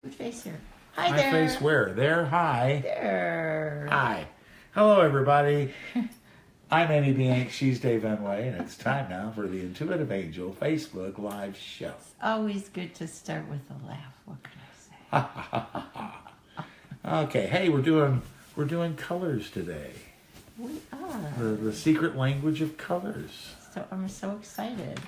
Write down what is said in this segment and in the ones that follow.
Good face here. Hi My there. face where? There, hi. There. Hi. Hello, everybody. I'm Amy Bianc, she's Dave Enway, and it's time now for the Intuitive Angel Facebook Live show. It's always good to start with a laugh. What can I say? Okay, hey, we're doing colors today. We are. The secret language of colors. So I'm so excited.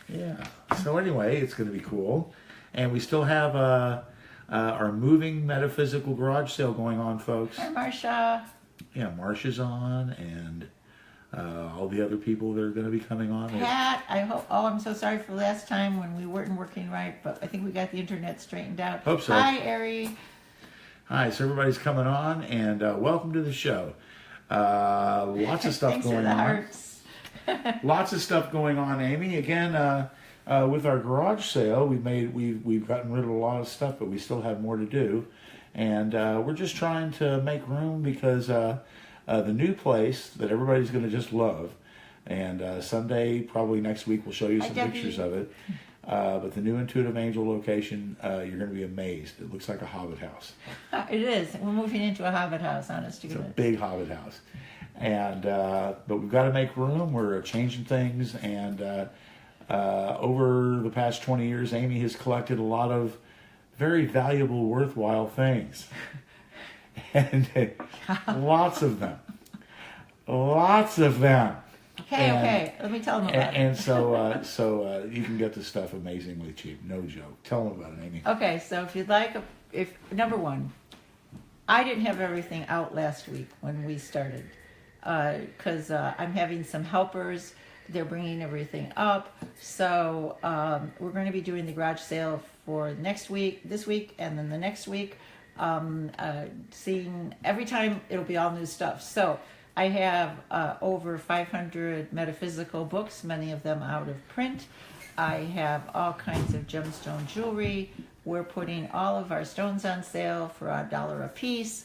Yeah. So anyway, it's going to be cool, and we still have our moving metaphysical garage sale going on, folks. Hi, Marcia. Yeah, Marcia's on, and all the other people that are going to be coming on. Pat, I hope. Oh, I'm so sorry for last time when we weren't working right, but I think we got the internet straightened out. Hope so. Hi, Ari. Hi, so everybody's coming on, and welcome to the show. Lots of stuff Thanks going for the on. hearts. Lots of stuff going on, Amy. Again, with our garage sale, we've gotten rid of a lot of stuff, but we still have more to do, and we're just trying to make room because the new place that everybody's going to just love, and someday, probably next week, we'll show you some pictures of it. But the new Intuitive Angel location, you're going to be amazed. It looks like a Hobbit house. It is. We're moving into a Hobbit house, honest to It's a goodness. big Hobbit house. And but we've got to make room. We're changing things, and over the past 20 years, Amy has collected a lot of very valuable, worthwhile things, and lots of them. Okay. Let me tell them about it. And so you can get the stuff amazingly cheap. No joke. Tell them about it, Amy. Okay, so if you'd like, number one, I didn't have everything out last week when we started, because I'm having some helpers. They're bringing everything up, so we're going to be doing the garage sale for this week, and then the next week. Seeing every time it'll be all new stuff. So I have over 500 metaphysical books, many of them out of print. I have all kinds of gemstone jewelry. We're putting all of our stones on sale for $1 a piece.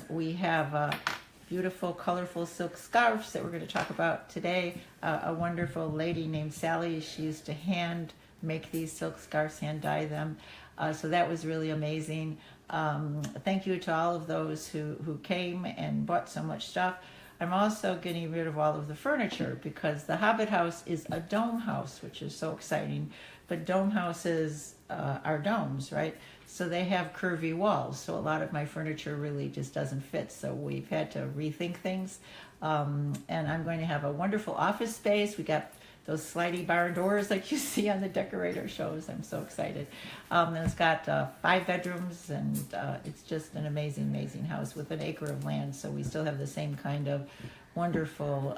We have beautiful, colorful silk scarves that we're going to talk about today. A wonderful lady named Sally, she used to hand make these silk scarves, hand dye them. So that was really amazing. Thank you to all of those who came and bought so much stuff. I'm also getting rid of all of the furniture because the Hobbit house is a dome house, which is so exciting. But dome houses are domes, right? So they have curvy walls. So a lot of my furniture really just doesn't fit. So we've had to rethink things. And I'm going to have a wonderful office space. We got those slidey barn doors like you see on the decorator shows. I'm so excited. And it's got 5 bedrooms, and it's just an amazing house with an acre of land. So we still have the same kind of wonderful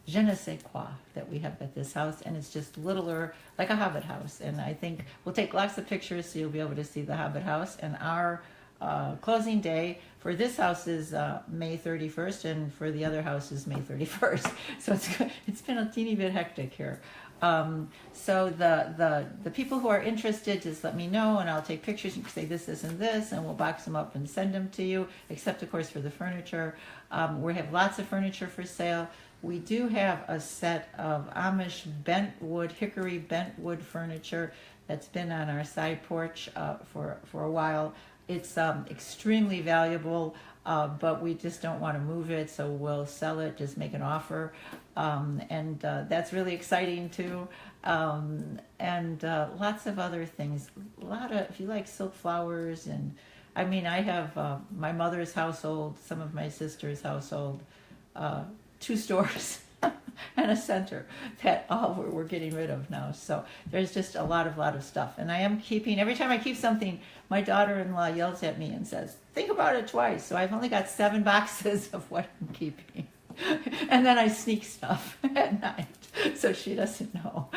je ne sais quoi that we have at this house, and it's just littler, like a Hobbit house. And I think we'll take lots of pictures so you'll be able to see the Hobbit house. And our closing day for this house is May 31st, and for the other house is May 31st. So it's been a teeny bit hectic here. So the people who are interested, just let me know, and I'll take pictures. You can say this, and this, and we'll box them up and send them to you, except, of course, for the furniture. We have lots of furniture for sale. We do have a set of Amish hickory bent wood furniture that's been on our side porch for a while. It's extremely valuable, but we just don't want to move it, so we'll sell it, just make an offer. And that's really exciting too. And lots of other things. If you like silk flowers, and I mean, I have my mother's household, some of my sister's household, 2 stores and a center that all we're getting rid of now. So there's just a lot of stuff. And I am keeping, every time I keep something, my daughter-in-law yells at me and says, think about it twice. So I've only got 7 boxes of what I'm keeping. And then I sneak stuff at night so she doesn't know.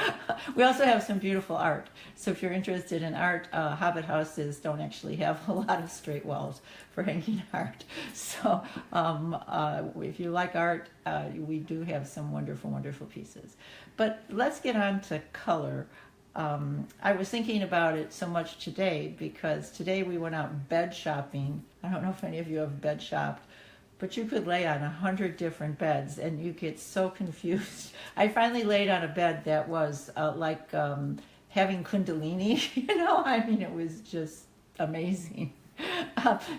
We also have some beautiful art. So if you're interested in art, Hobbit houses don't actually have a lot of straight walls for hanging art. So if you like art, we do have some wonderful pieces. But let's get on to color. I was thinking about it so much today because today we went out bed shopping. I don't know if any of you have bed shopped, but you could lay on 100 different beds and you get so confused. I finally laid on a bed that was having Kundalini, I mean, it was just amazing.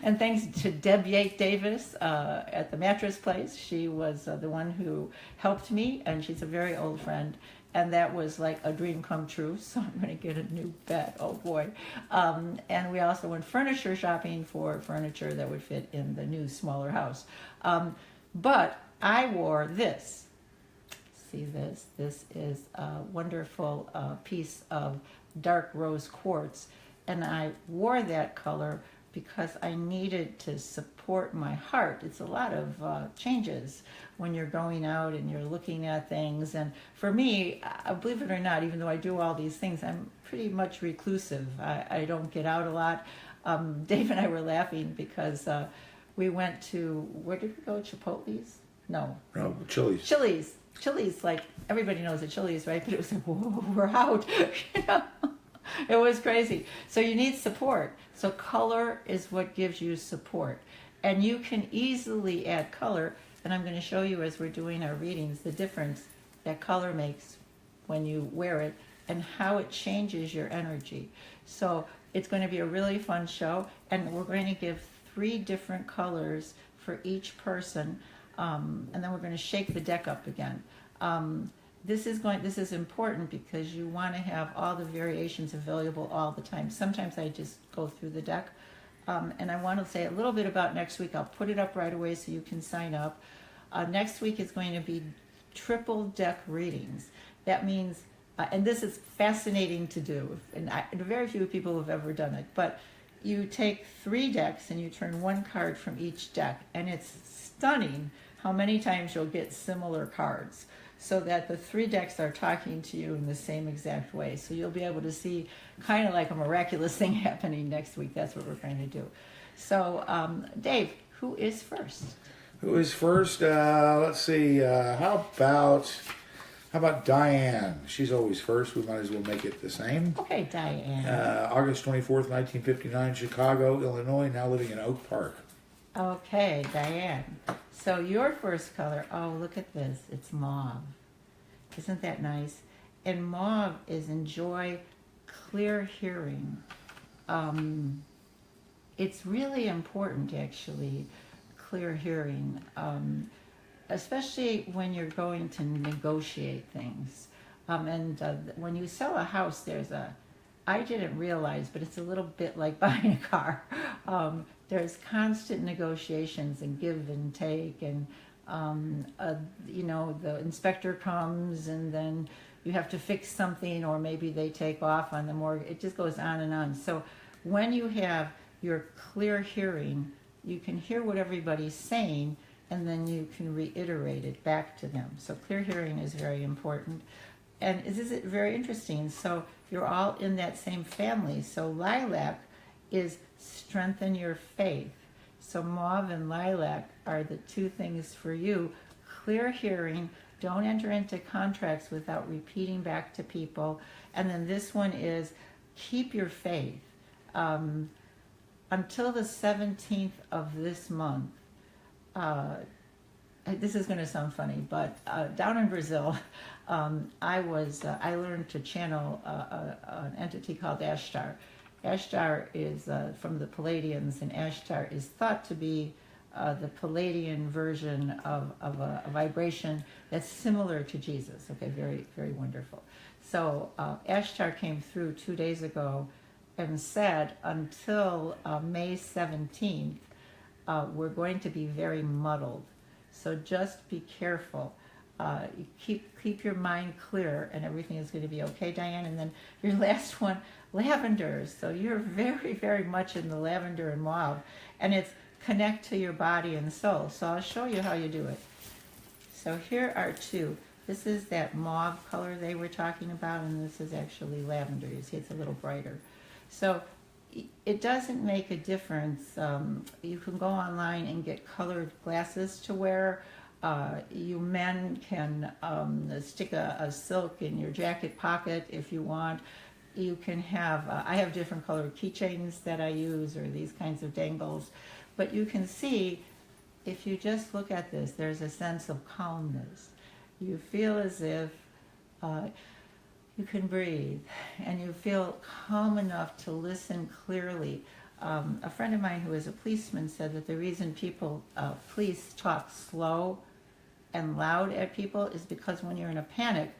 And thanks to Deb Yate Davis at the Mattress Place. She was the one who helped me, and she's a very old friend. And that was like a dream come true. So I'm going to get a new bed. Oh boy. And we also went furniture shopping for furniture that would fit in the new, smaller house. But I wore this. See this? This is a wonderful piece of dark rose quartz. And I wore that color because I needed to support my heart. It's a lot of changes when you're going out and you're looking at things. And for me, believe it or not, even though I do all these things, I'm pretty much reclusive. I don't get out a lot. Dave and I were laughing because we went to, where did we go? Chipotle's? No, Chili's. Chili's, like everybody knows at Chili's, right? But it was like, whoa, we're out. It was crazy. So you need support. So color is what gives you support. And you can easily add color, and I'm going to show you as we're doing our readings the difference that color makes when you wear it and how it changes your energy. So it's going to be a really fun show, and we're going to give 3 different colors for each person, and then we're going to shake the deck up again. This is important because you want to have all the variations available all the time. Sometimes I just go through the deck. And I want to say a little bit about next week. I'll put it up right away so you can sign up. Next week is going to be triple deck readings. That means, and this is fascinating to do, and very few people have ever done it, but you take 3 decks and you turn 1 card from each deck, and it's stunning how many times you'll get similar cards, so that the 3 decks are talking to you in the same exact way. So you'll be able to see kind of like a miraculous thing happening next week. That's what we're going to do. So, Dave, who is first? Who is first? Let's see. How about Diane? She's always first. We might as well make it the same. Okay, Diane. August 24th, 1959, Chicago, Illinois, now living in Oak Park. Okay, Diane. So your first color, oh, look at this. It's mauve. Isn't that nice? And mauve is enjoy clear hearing. It's really important, actually, clear hearing, especially when you're going to negotiate things. When you sell a house, I didn't realize, but it's a little bit like buying a car. There's constant negotiations and give and take, and the inspector comes and then you have to fix something, or maybe they take off on the mortgage. It just goes on and on. So when you have your clear hearing, you can hear what everybody's saying, and then you can reiterate it back to them. So clear hearing is very important. And this is very interesting. So you're all in that same family. So lilac is strengthen your faith. So mauve and lilac are the 2 things for you. Clear hearing, don't enter into contracts without repeating back to people. And then this one is keep your faith. Until the 17th of this month, this is going to sound funny, but down in Brazil, I learned to channel an entity called Ashtar. Ashtar is from the Palladians, and Ashtar is thought to be the Palladian version of a vibration that's similar to Jesus. Okay, very, very wonderful. So Ashtar came through 2 days ago and said until May 17th, we're going to be very muddled. So just be careful. Keep your mind clear, and everything is going to be okay, Diane. And then your last one, lavender. So you're very, very much in the lavender and mauve, and it's connect to your body and soul. So I'll show you how you do it. So here are 2. This is that mauve color they were talking about, and this is actually lavender. You see, it's a little brighter. So it doesn't make a difference. You can go online and get colored glasses to wear. You men can stick a silk in your jacket pocket if you want. You can have, I have different colored keychains that I use, or these kinds of dangles. But you can see, if you just look at this, there's a sense of calmness. You feel as if you can breathe and you feel calm enough to listen clearly. A friend of mine who is a policeman said that the reason police talk slow and loud at people is because when you're in a panic,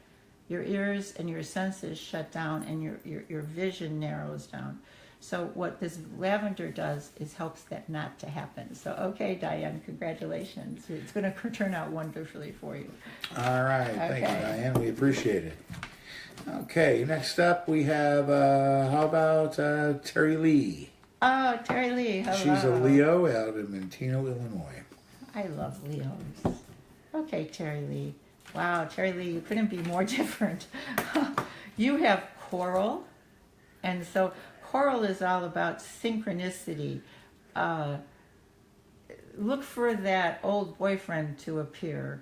your ears and your senses shut down and your vision narrows down. So what this lavender does is helps that not to happen. So, okay, Diane, congratulations. It's going to turn out wonderfully for you. All right. Thank you, Okay. Diane. We appreciate it. Okay, next up we have, how about Terry Lee? Oh, Terry Lee, hello. She's a Leo out of Manteno, Illinois. I love Leos. Okay, Terry Lee. Wow, Terry Lee, you couldn't be more different. You have coral, and so coral is all about synchronicity. Look for that old boyfriend to appear.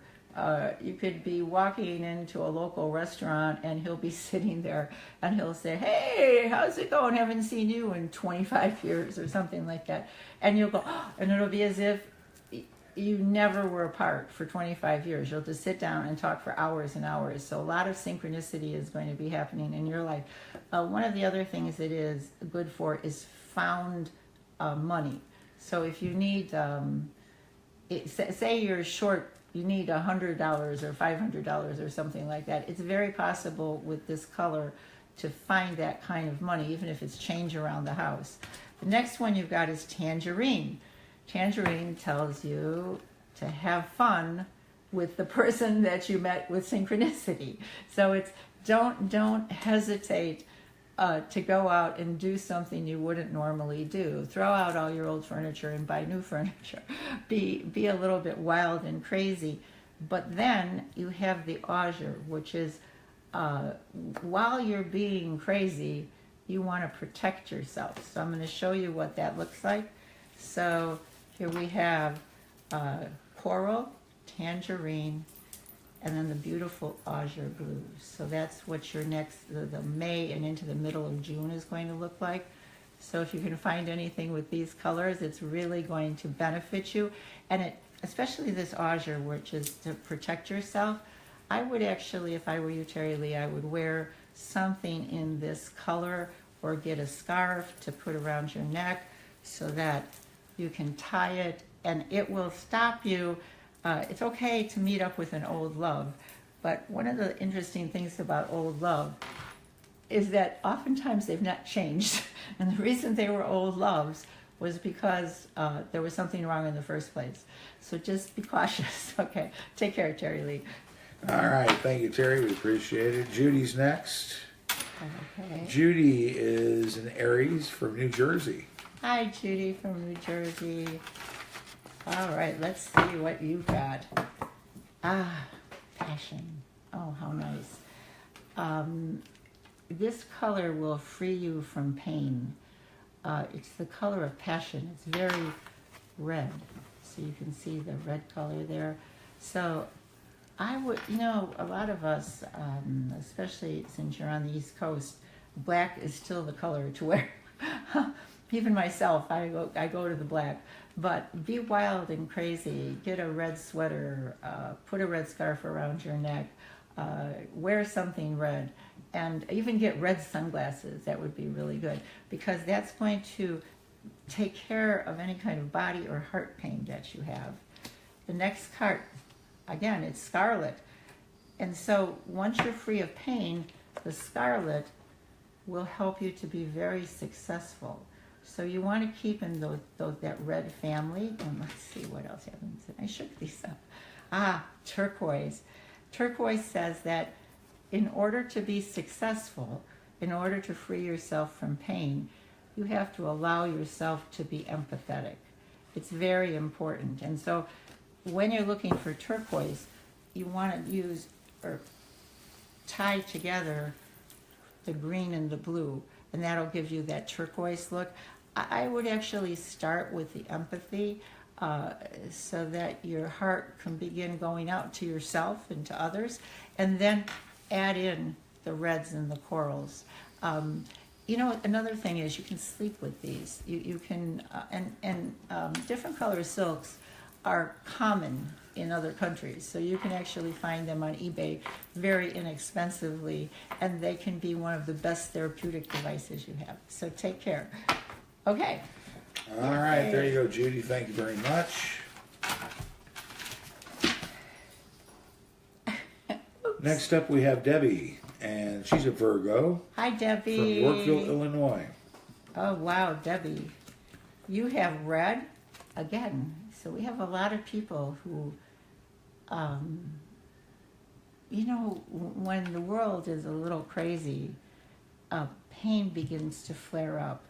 You could be walking into a local restaurant and he'll be sitting there and he'll say, "Hey, how's it going? Haven't seen you in 25 years," or something like that. And you'll go, "Oh," and it'll be as if you never were apart for 25 years. You'll just sit down and talk for hours and hours. So a lot of synchronicity is going to be happening in your life. One of the other things it is good for is found money. So if you need, say you're short, you need $100 or $500 or something like that, it's very possible with this color to find that kind of money, even if it's change around the house. The next one you've got is tangerine. Tangerine tells you to have fun with the person that you met with synchronicity. So it's don't hesitate to go out and do something you wouldn't normally do. Throw out all your old furniture and buy new furniture. Be a little bit wild and crazy. But then you have the azure, which is while you're being crazy, you want to protect yourself. So I'm going to show you what that looks like. So here we have coral, tangerine, and then the beautiful azure blues. So that's what your next, the May and into the middle of June is going to look like. So if you can find anything with these colors, it's really going to benefit you. And it, especially this azure, which is to protect yourself, I would actually, if I were you, Terry Lee, I would wear something in this color or get a scarf to put around your neck so that you can tie it and it will stop you. It's okay to meet up with an old love, but one of the interesting things about old love is that oftentimes they've not changed. And the reason they were old loves was because there was something wrong in the first place. So just be cautious. Okay, take care, Terry Lee. All right, thank you, Terry. We appreciate it. Judy's next. Okay. Judy is an Aries from New Jersey. Hi, Judy from New Jersey. All right, let's see what you got. Passion. Oh, how nice. This color will free you from pain. It's the color of passion. It's very red. So you can see the red color there. So I would, a lot of us, especially since you're on the East Coast, black is still the color to wear. Even myself, I go to the black. But be wild and crazy. Get a red sweater, put a red scarf around your neck, wear something red, and even get red sunglasses. That would be really good because that's going to take care of any kind of body or heart pain that you have. The next card, again, it's scarlet. And so once you're free of pain, the scarlet will help you to be very successful. So you want to keep in that red family. And let's see what else happens. I shook these up. Turquoise. Turquoise says that in order to be successful, in order to free yourself from pain, you have to allow yourself to be empathetic. It's very important. And so when you're looking for turquoise, you want to use or tie together the green and the blue, and that'll give you that turquoise look. I would actually start with the empathy so that your heart can begin going out to yourself and to others, and then add in the reds and the corals. Another thing is you can sleep with these. You can, and different color silks are common in other countries. So you can actually find them on eBay very inexpensively, and they can be one of the best therapeutic devices you have. So take care. Okay. All right, there you go, Judy. Thank you very much. Next up, we have Debbie, and she's a Virgo Hi, from Debbie. Yorkville, Illinois. Oh, wow, Debbie. You have red again. So we have a lot of people who, when the world is a little crazy, pain begins to flare up.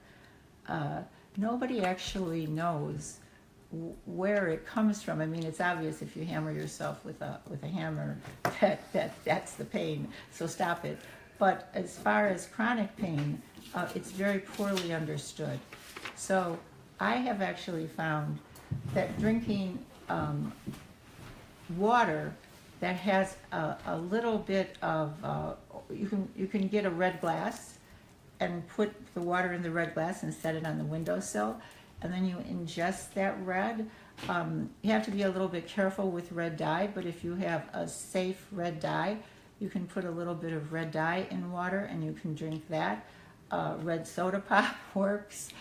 Nobody actually knows where it comes from. I mean, it's obvious if you hammer yourself with a hammer that's the pain. So stop it. But as far as chronic pain, it's very poorly understood. So I have actually found that drinking water that has a little bit of you can get a red glass and put the water in the red glass and set it on the windowsill, and then you ingest that red. You have to be a little bit careful with red dye, but if you have a safe red dye, you can put a little bit of red dye in water and you can drink that. Red soda pop works.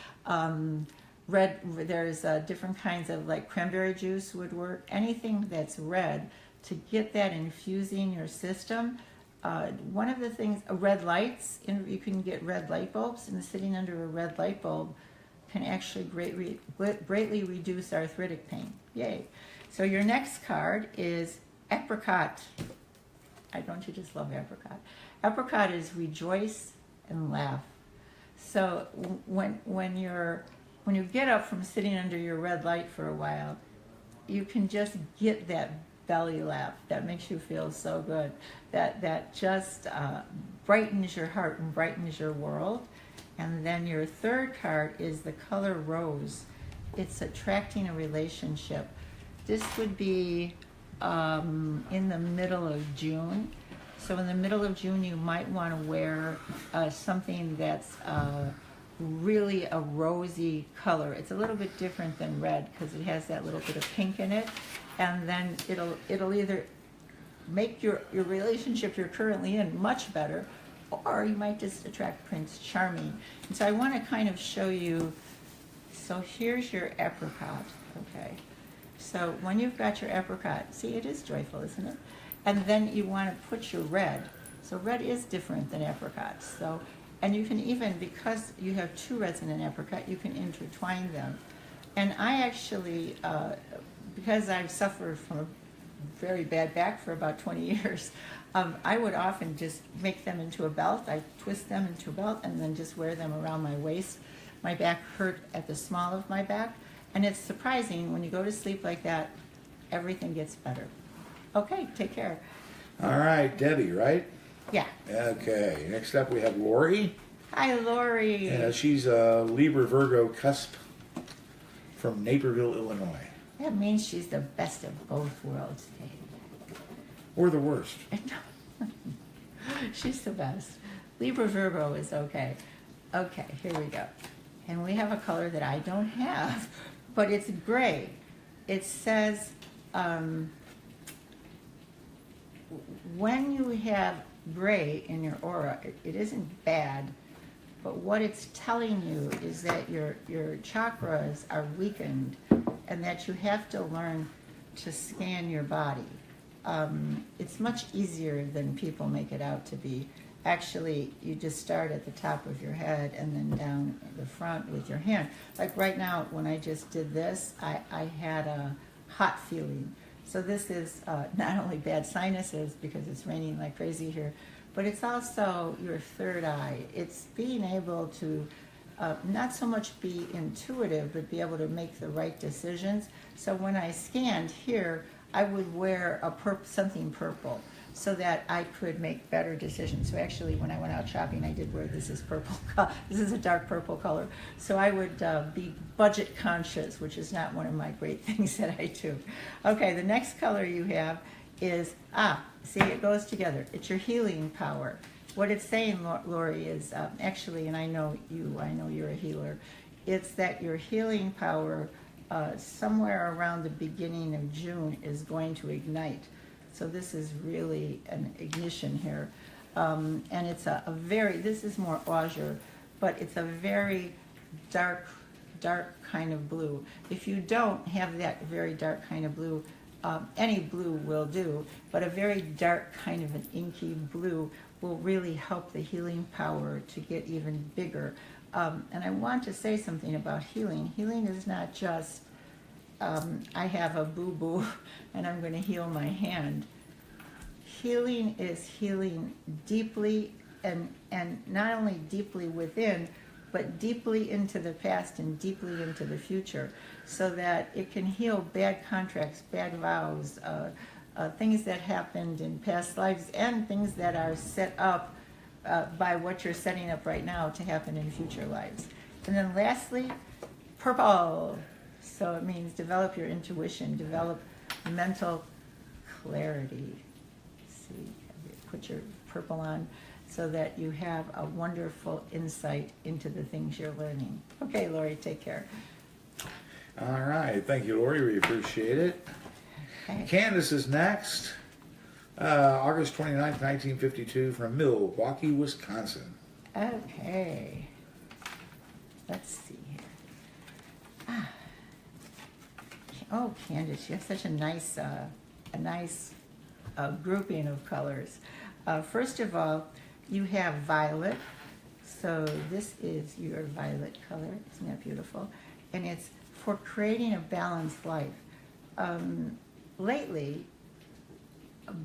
There's different kinds of, like cranberry juice would work. Anything that's red, to get that infusing your system. One of the things, red lights, you can get red light bulbs, and sitting under a red light bulb can actually greatly reduce arthritic pain. Yay. So your next card is apricot. Don't you just love apricot? Apricot is rejoice and laugh. So when you get up from sitting under your red light for a while, you can just get that belly laugh that makes you feel so good. That just brightens your heart and brightens your world. And then your third card is the color rose. It's attracting a relationship. This would be in the middle of June. So in the middle of June, you might want to wear something that's really a rosy color. It's a little bit different than red because it has that little bit of pink in it. And then it'll either make your relationship you're currently in much better, or you might just attract Prince Charming. And so I want to kind of show you, so here's your apricot, okay? So when you've got your apricot, see, it is joyful, isn't it? And then you want to put your red. So red is different than apricot. So, and you can even, because you have two reds in an apricot, you can intertwine them. And I actually, because I've suffered from a very bad back for about 20 years, I would often just make them into a belt. I twist them into a belt and then just wear them around my waist. My back hurt at the small of my back. And it's surprising, when you go to sleep like that, everything gets better. Okay, take care. All right, Debbie, right? Yeah. Okay, next up we have Lori. Hi, Lori. Yeah, she's a Libra Virgo cusp from Naperville, Illinois. That means she's the best of both worlds. Or the worst. She's the best. Libra Virgo is okay. Okay, here we go. And we have a color that I don't have, but it's gray. It says, when you have gray in your aura, it isn't bad, but what it's telling you is that your chakras are weakened and that you have to learn to scan your body. It's much easier than people make it out to be. Actually, you just start at the top of your head and then down the front with your hand. Like right now, when I just did this, I had a hot feeling. So this is not only bad sinuses because it's raining like crazy here, but it's also your third eye. It's being able to not so much be intuitive, but be able to make the right decisions. So when I scanned here, I would wear something purple so that I could make better decisions. So actually, when I went out shopping, I did wear this is purple. This is a dark purple color. So I would be budget conscious, which is not one of my great things that I do. Okay, the next color you have is, see, it goes together. It's your healing power. What it's saying, Lori, is actually, and I know you're a healer, it's that your healing power somewhere around the beginning of June is going to ignite. So this is really an ignition here. And it's a very, this is more azure, but it's a very dark kind of blue. If you don't have that very dark kind of blue, any blue will do, but a very dark kind of an inky blue will really help the healing power to get even bigger. And I want to say something about healing. Healing is not just, I have a boo-boo and I'm going to heal my hand. Healing is healing deeply and not only deeply within, but deeply into the past and deeply into the future, so that it can heal bad contracts, bad vows, things that happened in past lives, and things that are set up by what you're setting up right now to happen in future lives. And then lastly, purple. So it means develop your intuition, develop mental clarity. See, put your purple on so that you have a wonderful insight into the things you're learning. Okay, Lori, take care. All right. Thank you, Lori. We appreciate it. Okay. Candace is next. August 29th, 1952, from Milwaukee, Wisconsin. Okay. Let's see here. Oh, Candace, you have such a nice grouping of colors. First of all, you have violet. So this is your violet color. Isn't that beautiful? And it's for creating a balanced life. Lately,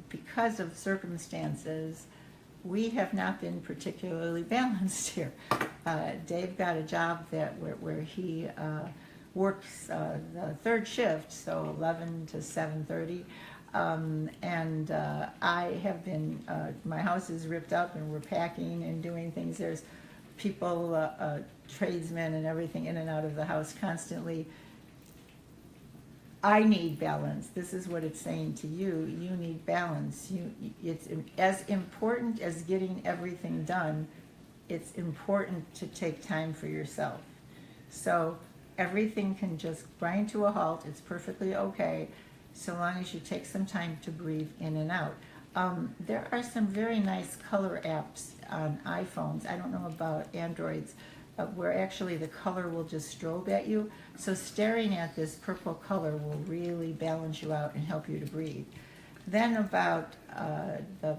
because of circumstances, we have not been particularly balanced here. Dave got a job where he works the third shift, so 11 to 7:30. And I have been, my house is ripped up and we're packing and doing things. There's people, tradesmen and everything in and out of the house constantly. I need balance. This is what it's saying to you. You need balance. It's as important as getting everything done. It's important to take time for yourself. So everything can just grind to a halt. It's perfectly okay, so long as you take some time to breathe in and out. There are some very nice color apps on iPhones. I don't know about Androids, where actually the color will just strobe at you. So staring at this purple color will really balance you out and help you to breathe. Then about the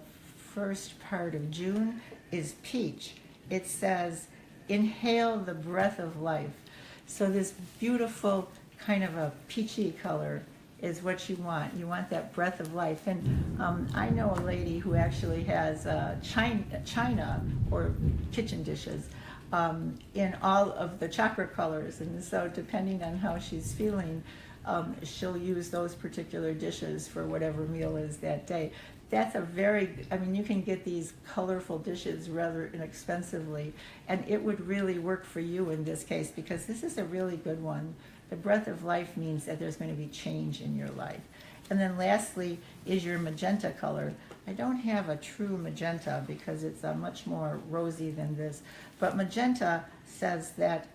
first part of June is peach. It says, inhale the breath of life. So this beautiful kind of a peachy color is what you want. You want that breath of life. And I know a lady who actually has china or kitchen dishes in all of the chakra colors. And so depending on how she's feeling, she'll use those particular dishes for whatever meal is that day. That's a very, I mean, you can get these colorful dishes rather inexpensively, and it would really work for you in this case, because this is a really good one. The breath of life means that there's going to be change in your life. And then lastly is your magenta color. I don't have a true magenta because it's much more rosy than this, but magenta says that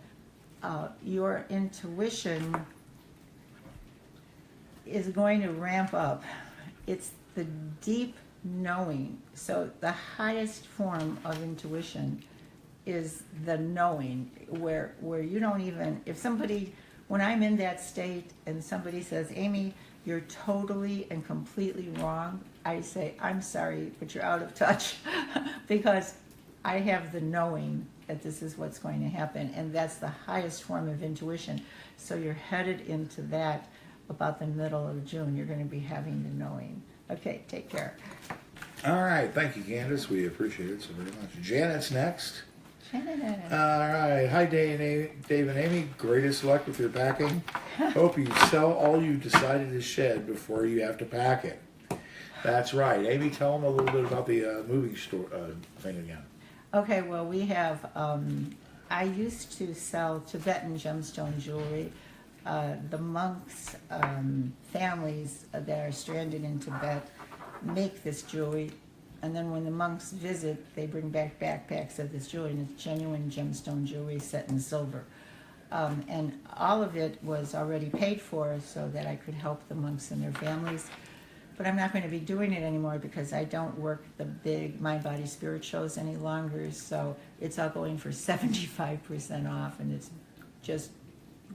your intuition is going to ramp up. It's the deep knowing. So the highest form of intuition is the knowing, where you don't even, if somebody, when I'm in that state and somebody says, Amy, you're totally and completely wrong, I say, I'm sorry, but you're out of touch, because I have the knowing that this is what's going to happen, and that's the highest form of intuition. So you're headed into that about the middle of June. You're going to be having the knowing. Okay, take care. All right. Thank you, Candace. We appreciate it so very much. Janet's next. Janet. All right. Hi, Dave and Amy. Greatest luck with your packing. Hope you sell all you decided to shed before you have to pack it. That's right. Amy, tell them a little bit about the movie store thing again. Okay, well, we have, I used to sell Tibetan gemstone jewelry. The monks' families that are stranded in Tibet make this jewelry, and then when the monks visit, they bring back backpacks of this jewelry, and it's genuine gemstone jewelry set in silver. And all of it was already paid for so that I could help the monks and their families. But I'm not going to be doing it anymore because I don't work the big Mind, Body, Spirit shows any longer. So it's all going for 75% off, and it's just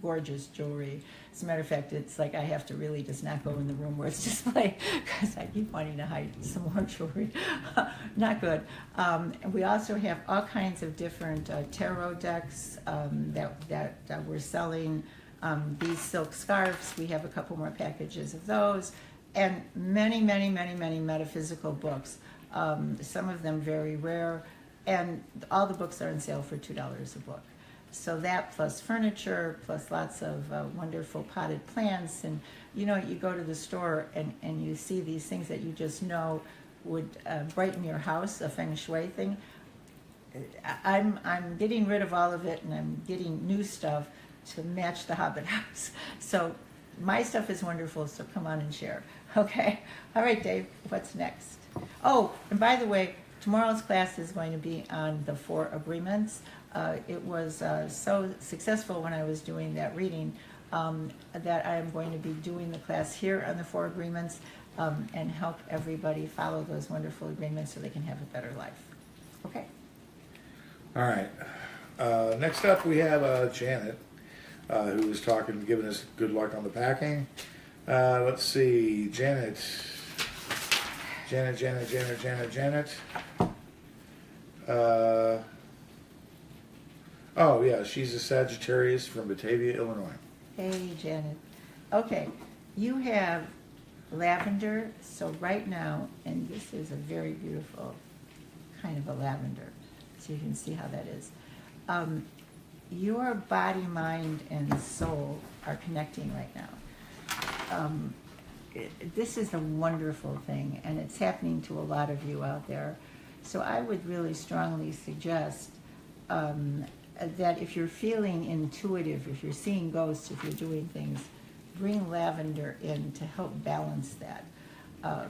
gorgeous jewelry. As a matter of fact, it's like I have to really just not go in the room where it's displayed because I keep wanting to hide some more jewelry. Not good. And we also have all kinds of different tarot decks that we're selling. These silk scarves, we have a couple more packages of those. And many, many, many, many metaphysical books. Some of them very rare. And all the books are on sale for $2 a book. So that plus furniture, plus lots of wonderful potted plants. And, you know, you go to the store and you see these things that you just know would brighten your house, a feng shui thing. I'm getting rid of all of it, and I'm getting new stuff to match the Hobbit house. So my stuff is wonderful, so come on and share. Okay. All right, Dave, what's next? Oh, and by the way, tomorrow's class is going to be on the 4 agreements. It was so successful when I was doing that reading that I am going to be doing the class here on the 4 agreements and help everybody follow those wonderful agreements so they can have a better life. Okay. All right. Next up, we have Janet, who was giving us good luck on the packing. Let's see, Janet. Oh yeah, she's a Sagittarius from Batavia, Illinois. Hey, Janet. Okay, you have lavender. So right now, and this is a very beautiful kind of a lavender. So you can see how that is. Your body, mind, and soul are connecting right now. This is a wonderful thing, and it's happening to a lot of you out there. So I would really strongly suggest that if you're feeling intuitive, if you're seeing ghosts, if you're doing things, bring lavender in to help balance that.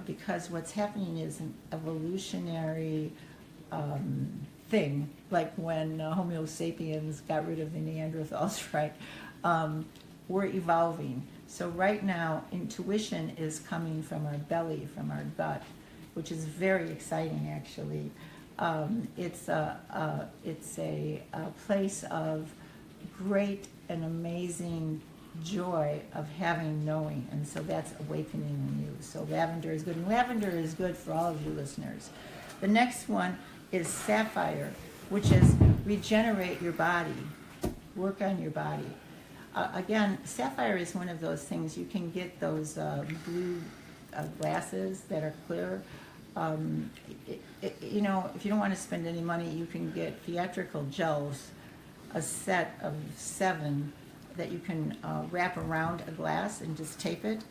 Because what's happening is an evolutionary thing, like when Homo sapiens got rid of the Neanderthals, right? We're evolving. So right now, intuition is coming from our belly, from our gut, which is very exciting, actually. It's a place of great and amazing joy of having knowing, and so that's awakening in you. So lavender is good, and lavender is good for all of you listeners. The next one is sapphire, which is regenerate your body, work on your body. Again, sapphire is one of those things. You can get those blue glasses that are clear. You know, if you don't want to spend any money, you can get theatrical gels, a set of 7 that you can wrap around a glass and just tape it.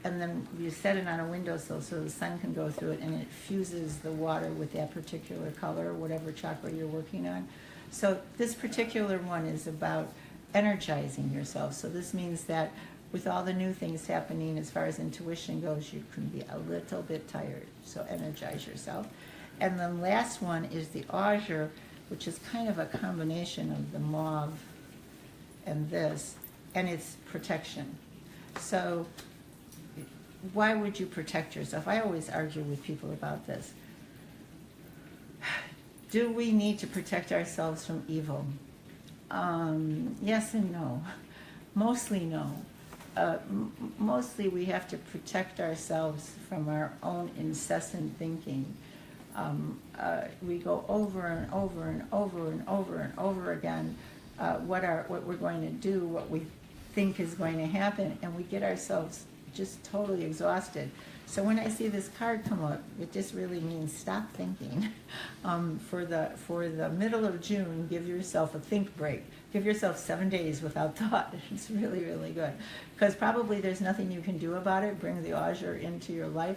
And then you set it on a windowsill so the sun can go through it, and it fuses the water with that particular color, whatever chakra you're working on. So this particular one is about energizing yourself. So this means that with all the new things happening as far as intuition goes, you can be a little bit tired. So energize yourself. And the last one is the azure, which is kind of a combination of the mauve and this, and it's protection. So why would you protect yourself? I always argue with people about this. Do we need to protect ourselves from evil? Yes and no. Mostly no. Mostly we have to protect ourselves from our own incessant thinking. We go over and over and over and over and over again what we're going to do, what we think is going to happen, and we get ourselves just totally exhausted. So when I see this card come up, it just really means stop thinking. For the middle of June, give yourself a think break. Give yourself 7 days without thought. It's really, really good. Because probably there's nothing you can do about it. Bring the azure into your life.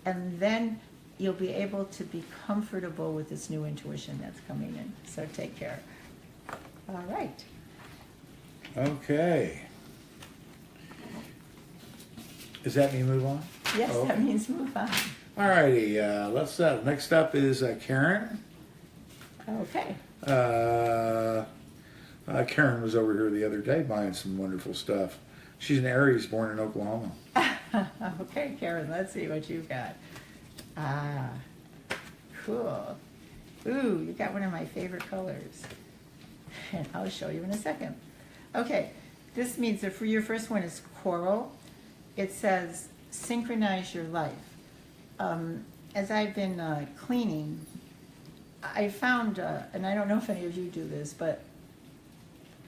And then you'll be able to be comfortable with this new intuition that's coming in. So take care. All right. Okay. Does that mean move on? Yes, Oh, that okay. means move on. All righty. Let's. Next up is Karen. Okay. Karen was over here the other day buying some wonderful stuff. She's an Aries, born in Oklahoma. Okay, Karen, let's see what you've got. Ah, cool. Ooh, you got one of my favorite colors. And I'll show you in a second. Okay, this means that for your first one is coral. It says synchronize your life. As I've been cleaning, I found, and I don't know if any of you do this, but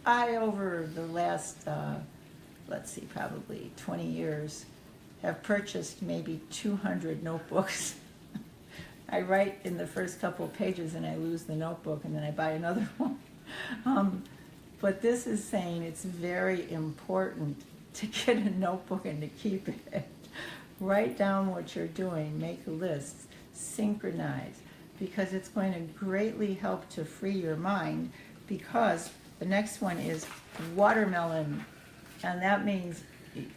I, over the last, let's see, probably 20 years, have purchased maybe 200 notebooks. I write in the first couple of pages and I lose the notebook and then I buy another one. But this is saying it's very important to get a notebook and to keep it. Write down what you're doing, make lists, synchronize, because it's going to greatly help to free your mind, because the next one is watermelon, and that means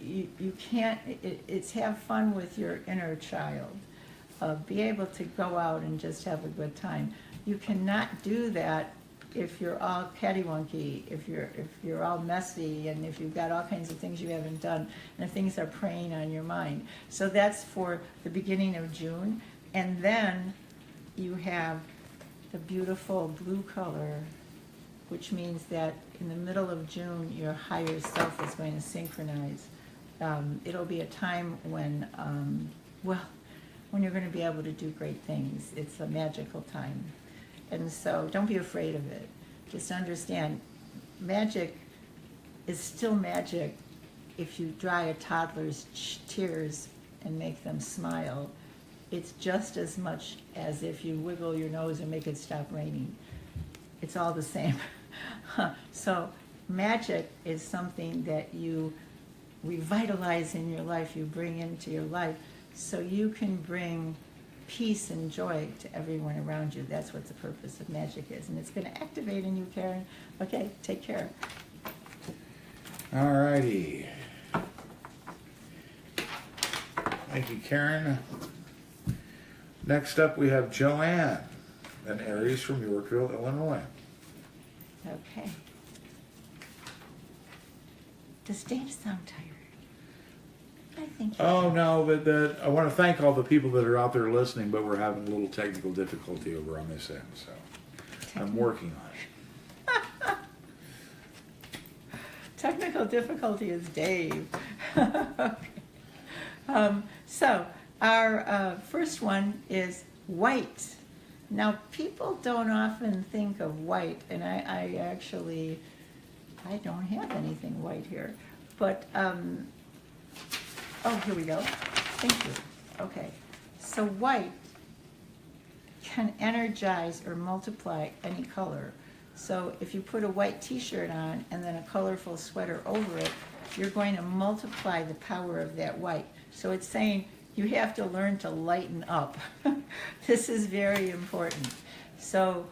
you can't, it's have fun with your inner child. Be able to go out and just have a good time. You cannot do that if you're all cattywunky, if you're all messy, and if you've got all kinds of things you haven't done, and if things are preying on your mind. So that's for the beginning of June. And then you have the beautiful blue color, which means that in the middle of June, your higher self is going to synchronize. It'll be a time when, when you're going to be able to do great things. It's a magical time. And so don't be afraid of it. Just understand, magic is still magic if you dry a toddler's tears and make them smile. It's just as much as if you wiggle your nose and make it stop raining. It's all the same. So magic is something that you revitalize in your life, you bring into your life, so you can bring peace and joy to everyone around you. That's what the purpose of magic is. And it's going to activate in you, Karen. Okay, take care. All righty. Thank you, Karen. Next up, we have Joanne, an Aries from Yorkville, Illinois. Okay. Does Dave sound tired? I think. Oh no, but I want to thank all the people that are out there listening, but we're having a little technical difficulty over on this end, so I'm working on it. Technical difficulty is Dave. Okay. So our first one is white. Now, people don't often think of white, and I actually don't have anything white here, but oh, here we go. Thank you. Okay. So white can energize or multiply any color. So if you put a white t-shirt on and then a colorful sweater over it, you're going to multiply the power of that white. So it's saying you have to learn to lighten up. This is very important. So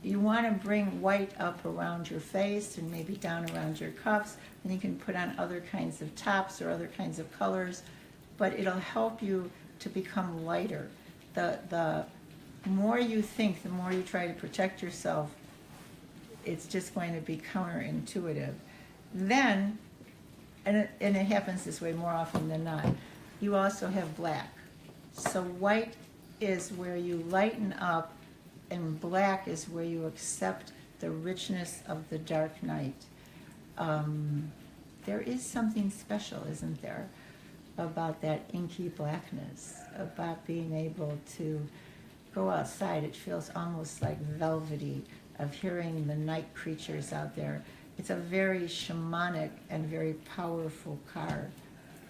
you want to bring white up around your face and maybe down around your cuffs, and you can put on other kinds of tops or other kinds of colors, but it'll help you to become lighter. The more you think, the more you try to protect yourself, it's just going to be counterintuitive. Then, and it happens this way more often than not, you also have black. So white is where you lighten up, and black is where you accept the richness of the dark night. There is something special, isn't there, about that inky blackness, about being able to go outside. It feels almost like velvety, of hearing the night creatures out there. It's a very shamanic and very powerful card.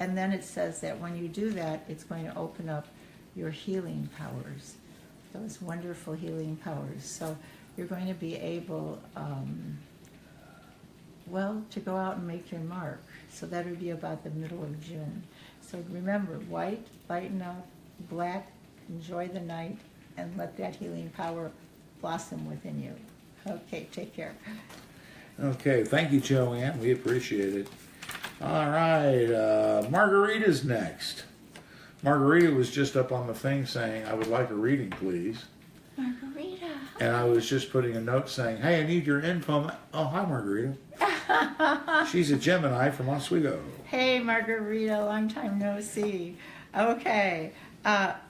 And then it says that when you do that, it's going to open up your healing powers, those wonderful healing powers. So you're going to be able, to go out and make your mark. So that would be about the middle of June. So remember, white, lighten up, black, enjoy the night, and let that healing power blossom within you. Okay, take care. Okay, thank you, Joanne. We appreciate it. All right, Margarita's next. Margarita was just up on the thing saying, I would like a reading, please. Margarita. And I was just putting a note saying, hey, I need your info. Oh, hi, Margarita. She's a Gemini from Oswego. Hey, Margarita, long time no see. Okay,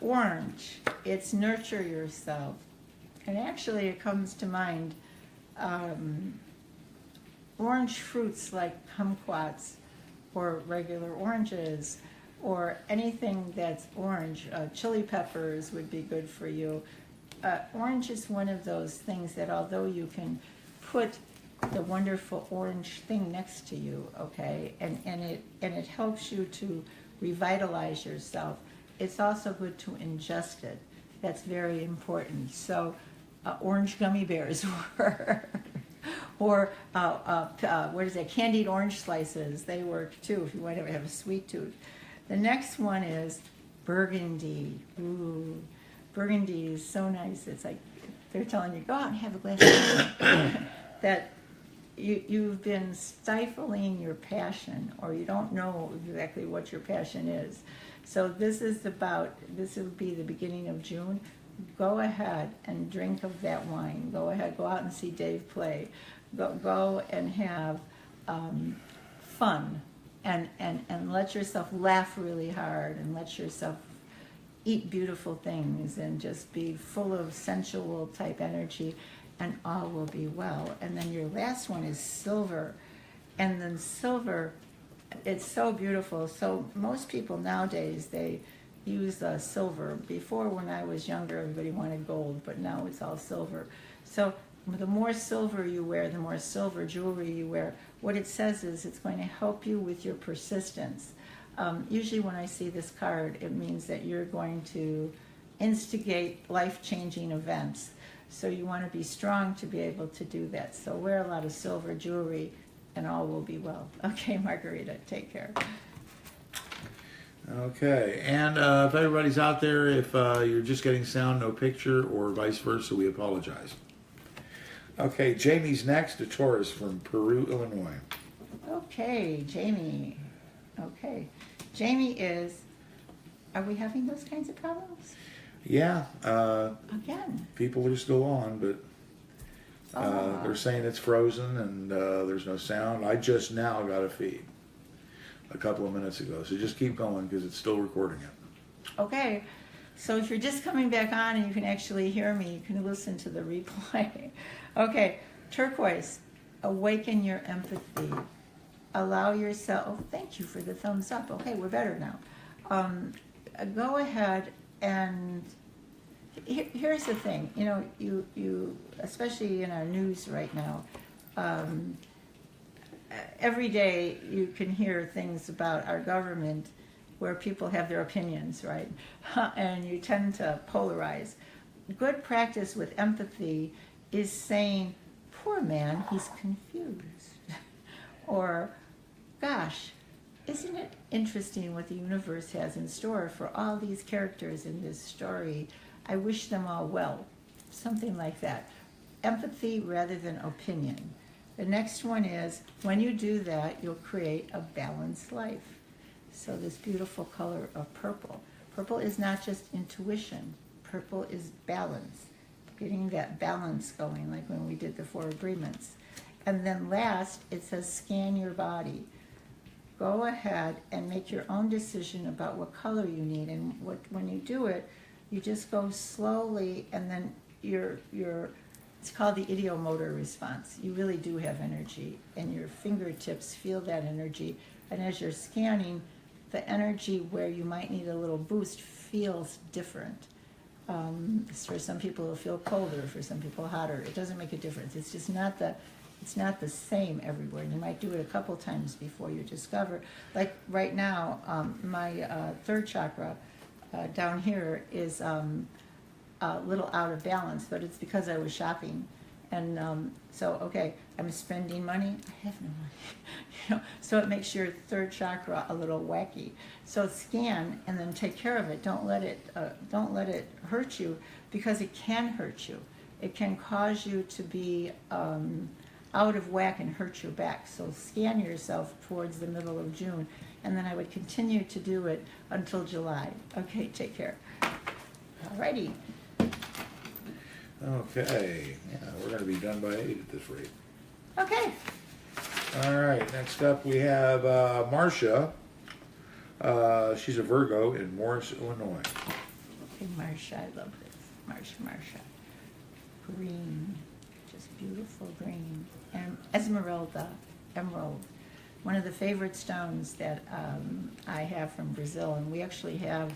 orange. It's nurture yourself. And actually, it comes to mind orange fruits like kumquats or regular oranges or anything that's orange. Chili peppers would be good for you. Orange is one of those things that although you can put the wonderful orange thing next to you, okay, and it helps you to revitalize yourself, it's also good to ingest it. That's very important. So orange gummy bears or what is that, candied orange slices, they work too if you want to have a sweet tooth. The next one is burgundy. Ooh, burgundy is so nice. It's like they're telling you, go out and have a glass of wine. That you've been stifling your passion, or you don't know exactly what your passion is. So this would be the beginning of June. Go ahead and drink of that wine. Go ahead, go out and see Dave play. Go and have fun, and let yourself laugh really hard, and let yourself eat beautiful things, and just be full of sensual type energy, and all will be well. And then your last one is silver. And then silver, it's so beautiful. So most people nowadays, they use silver. Before, when I was younger, everybody wanted gold, but now it's all silver. So the more silver you wear, the more silver jewelry you wear, what it says is it's going to help you with your persistence. Usually when I see this card, it means that you're going to instigate life-changing events. So you want to be strong to be able to do that. So wear a lot of silver jewelry and all will be well. Okay, Margarita, take care. Okay, and if everybody's out there, if you're just getting sound, no picture, or vice versa, we apologize. Okay, Jamie's next, a Taurus from Peru, Illinois. Okay, Jamie. Okay. Jamie is, are we having those kinds of problems? Yeah. Again. People are still on, but they're saying it's frozen and there's no sound. I just now got a feed a couple of minutes ago, so just keep going because it's still recording it. Okay. So if you're just coming back on and you can actually hear me, you can listen to the replay. Okay, turquoise, awaken your empathy. Allow yourself, thank you for the thumbs up. Okay, we're better now. Go ahead and, here's the thing, you know, you especially in our news right now, every day you can hear things about our government where people have their opinions, right? And you tend to polarize. Good practice with empathy is saying, poor man, he's confused. Or, gosh, isn't it interesting what the universe has in store for all these characters in this story? I wish them all well. Something like that. Empathy rather than opinion. The next one is, when you do that, you'll create a balanced life. So this beautiful color of purple. Purple is not just intuition. Purple is balance. Getting that balance going, like when we did the 4 agreements. And then last, it says scan your body. Go ahead and make your own decision about what color you need. And when you do it, you just go slowly, and then it's called the ideomotor response. You really do have energy, and your fingertips feel that energy. And as you're scanning, the energy where you might need a little boost feels different. For some people it'll feel colder, for some people hotter. It doesn't make a difference. It's just not the same everywhere. And you might do it a couple times before you discover. Like right now, my third chakra down here is a little out of balance, but it's because I was shopping. And so, okay, I'm spending money. I have no money. So it makes your third chakra a little wacky. So scan and then take care of it. Don't let it hurt you, because it can hurt you. It can cause you to be out of whack and hurt your back. So scan yourself towards the middle of June, and then I would continue to do it until July. Okay, take care. Alrighty. Okay, yeah, we're going to be done by 8 at this rate. Okay. All right, next up we have Marcia. She's a Virgo in Morris, Illinois. Hey, Marcia, I love this. Marcia. Green, just beautiful green. And Esmeralda, emerald. One of the favorite stones that I have from Brazil, and we actually have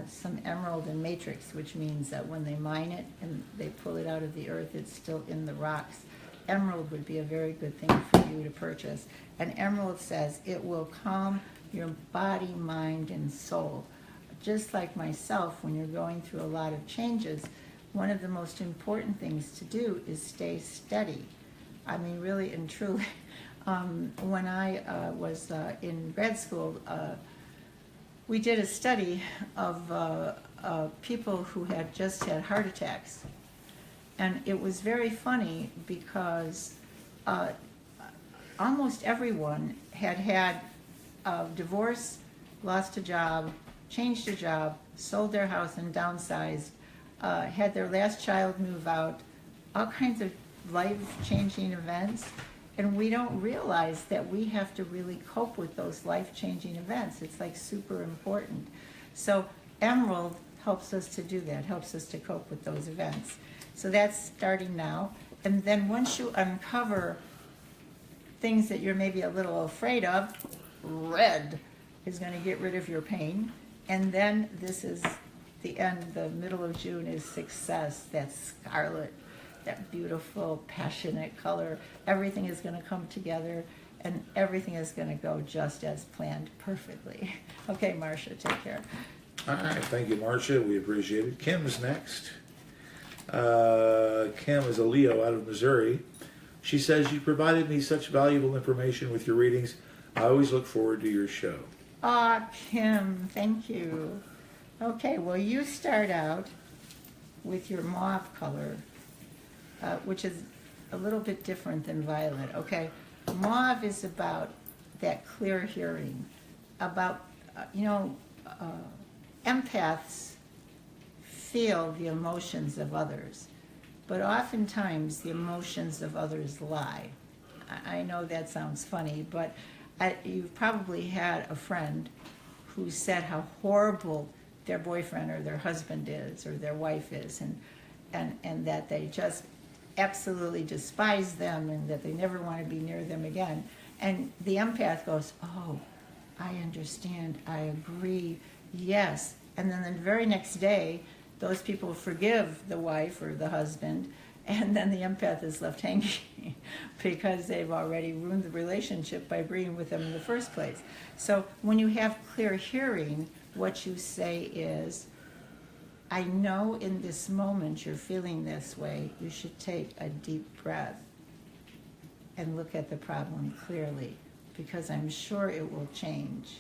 some emerald in matrix, which means that when they mine it and they pull it out of the earth, it's still in the rocks. Emerald would be a very good thing for you to purchase. And emerald says it will calm your body, mind, and soul. Just like myself, when you're going through a lot of changes, one of the most important things to do is stay steady. I mean, really and truly. When I was in grad school, we did a study of people who had just had heart attacks. And it was very funny because almost everyone had a divorce, lost a job, changed a job, sold their house and downsized, had their last child move out, all kinds of life-changing events. And we don't realize that we have to really cope with those life-changing events. It's like super important. So emerald helps us to do that, helps us to cope with those events. So that's starting now. And then once you uncover things that you're maybe a little afraid of, red is going to get rid of your pain. And then this is the end, the middle of June is success, that's scarlet, that beautiful, passionate color. Everything is going to come together, and everything is going to go just as planned perfectly. Okay, Marcia, take care. All right, thank you, Marcia. We appreciate it. Kim's next. Kim is a Leo out of Missouri. She says, you provided me such valuable information with your readings. I always look forward to your show. Aw, Kim, thank you. Okay, well, you start out with your mauve color, which is a little bit different than violet, okay? Mauve is about that clear hearing, about, empaths feel the emotions of others, but oftentimes the emotions of others lie. I know that sounds funny, but you've probably had a friend who said how horrible their boyfriend or their husband is or their wife is, and that they just absolutely despise them and that they never want to be near them again. And the empath goes, oh, I understand, I agree, yes. And then the very next day, those people forgive the wife or the husband, and then the empath is left hanging because they've already ruined the relationship by agreeing with them in the first place. So when you have clear hearing, what you say is, I know in this moment you're feeling this way. You should take a deep breath and look at the problem clearly, because I'm sure it will change.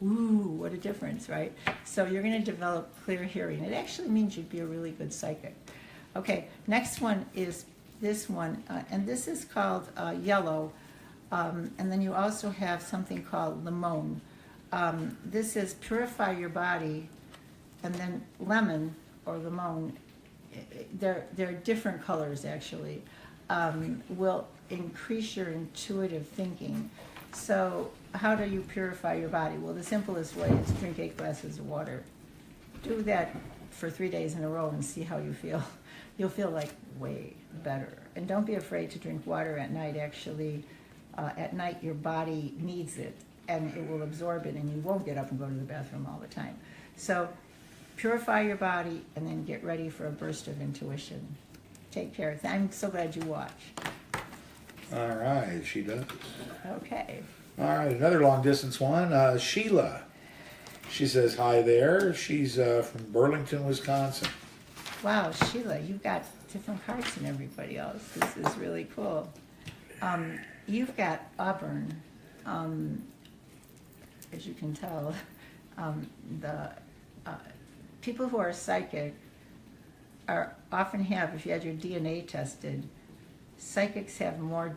Ooh, what a difference, right? So you're going to develop clear hearing. It actually means you'd be a really good psychic. Okay, next one is this one, and this is called yellow. And then you also have something called limon. This is purify your body, and then lemon or limon, they're different colors actually, will increase your intuitive thinking. So how do you purify your body? Well, the simplest way is drink 8 glasses of water. Do that for 3 days in a row and see how you feel. You'll feel like way better. And don't be afraid to drink water at night. Actually, at night your body needs it and it will absorb it, and you won't get up and go to the bathroom all the time. So purify your body and then get ready for a burst of intuition. Take care. I'm so glad you watch. All right, she does. Okay. All right, another long distance one. Sheila. She says hi there. She's from Burlington, Wisconsin. Wow, Sheila, you've got different cards than everybody else. This is really cool. You've got Auburn, as you can tell. The people who are psychic often have, if you had your DNA tested, psychics have more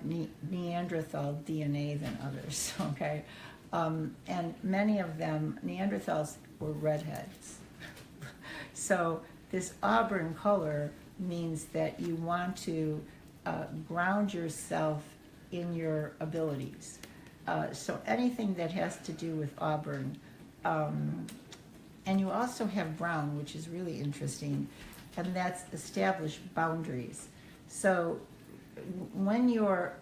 Neanderthal DNA than others, okay? And many of them, Neanderthals were redheads. So this auburn color means that you want to ground yourself in your abilities. So anything that has to do with auburn, and you also have brown, which is really interesting, and that's established boundaries. So when you're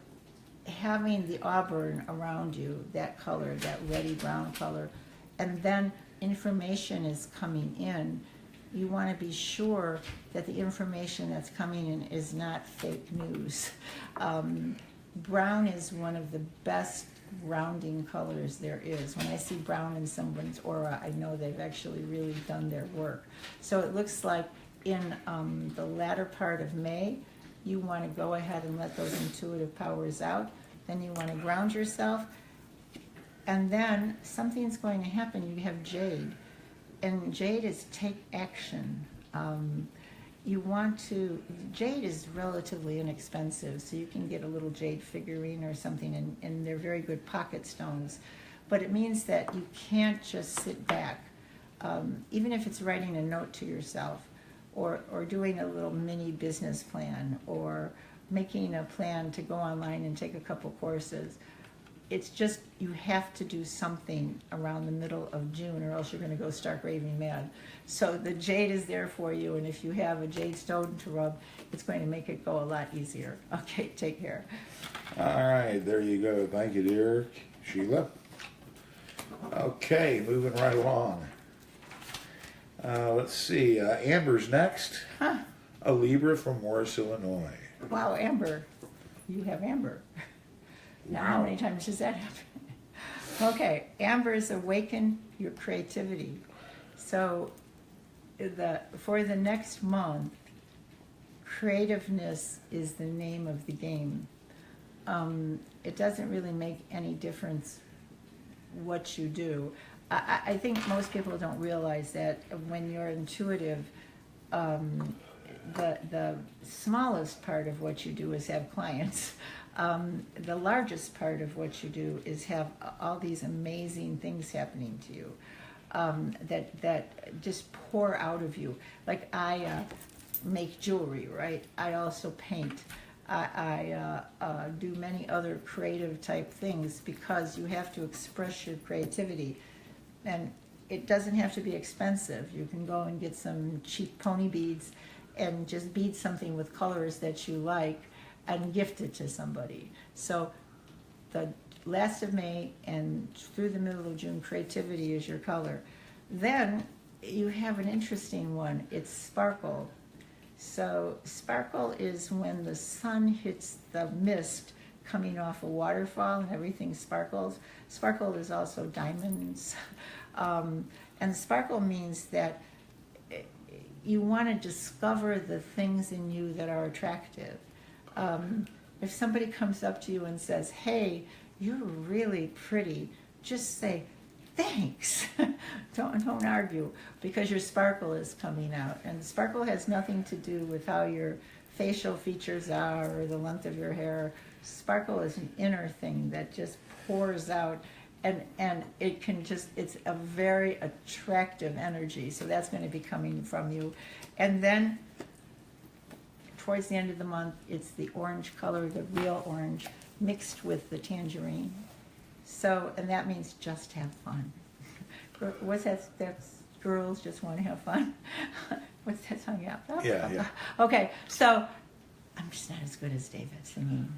having the auburn around you, that color, that reddy brown color, and then information is coming in, you want to be sure that the information that's coming in is not fake news. Brown is one of the best grounding colors there is. When I see brown in someone's aura, I know they've actually really done their work. So it looks like in the latter part of May, you want to go ahead and let those intuitive powers out. Then you want to ground yourself. And then something's going to happen. You have jade. And jade is take action. You want to, jade is relatively inexpensive, so you can get a little jade figurine or something, and they're very good pocket stones. But it means that you can't just sit back. Even if it's writing a note to yourself, or doing a little mini business plan, or making a plan to go online and take a couple courses. It's just, you have to do something around the middle of June, or else you're going to go stark raving mad. So the jade is there for you, and if you have a jade stone to rub, it's going to make it go a lot easier. Okay, take care. All right, there you go. Thank you, dear Sheila. Okay, moving right along. Let's see, Amber's next. Huh. A Libra from Morris, Illinois. Wow, Amber. You have Amber. Now, how many times does that happen? Okay, Amber is awaken your creativity. So for the next month, creativeness is the name of the game. It doesn't really make any difference what you do. I think most people don't realize that when you're intuitive, the smallest part of what you do is have clients. The largest part of what you do is have all these amazing things happening to you that just pour out of you. Like I make jewelry, right? I also paint. I do many other creative type things because you have to express your creativity. And it doesn't have to be expensive. You can go and get some cheap pony beads and just bead something with colors that you like and gift it to somebody. So the last of May and through the middle of June, creativity is your color. Then you have an interesting one. It's sparkle. So sparkle is when the sun hits the mist coming off a waterfall and everything sparkles. Sparkle is also diamonds. And sparkle means that you want to discover the things in you that are attractive. If somebody comes up to you and says, hey, you're really pretty, just say, thanks. Don't argue, because your sparkle is coming out. And sparkle has nothing to do with how your facial features are or the length of your hair. Sparkle is an inner thing that just pours out, and it can just, it's a very attractive energy. So that's going to be coming from you. And then towards the end of the month, it's the orange color, the real orange, mixed with the tangerine. So, and that means just have fun. What's that? That's girls just want to have fun. What's that song? Yeah. Okay, so I'm just not as good as David singing.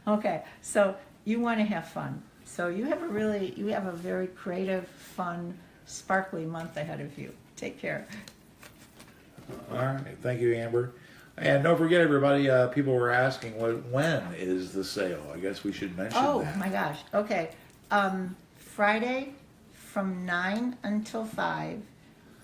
Okay, so you want to have fun. So you have a very creative, fun, sparkly month ahead of you. Take care. All right, thank you, Amber. And don't forget, everybody, people were asking, when is the sale? I guess we should mention that. Oh, my gosh. Okay. Friday from 9 until 5,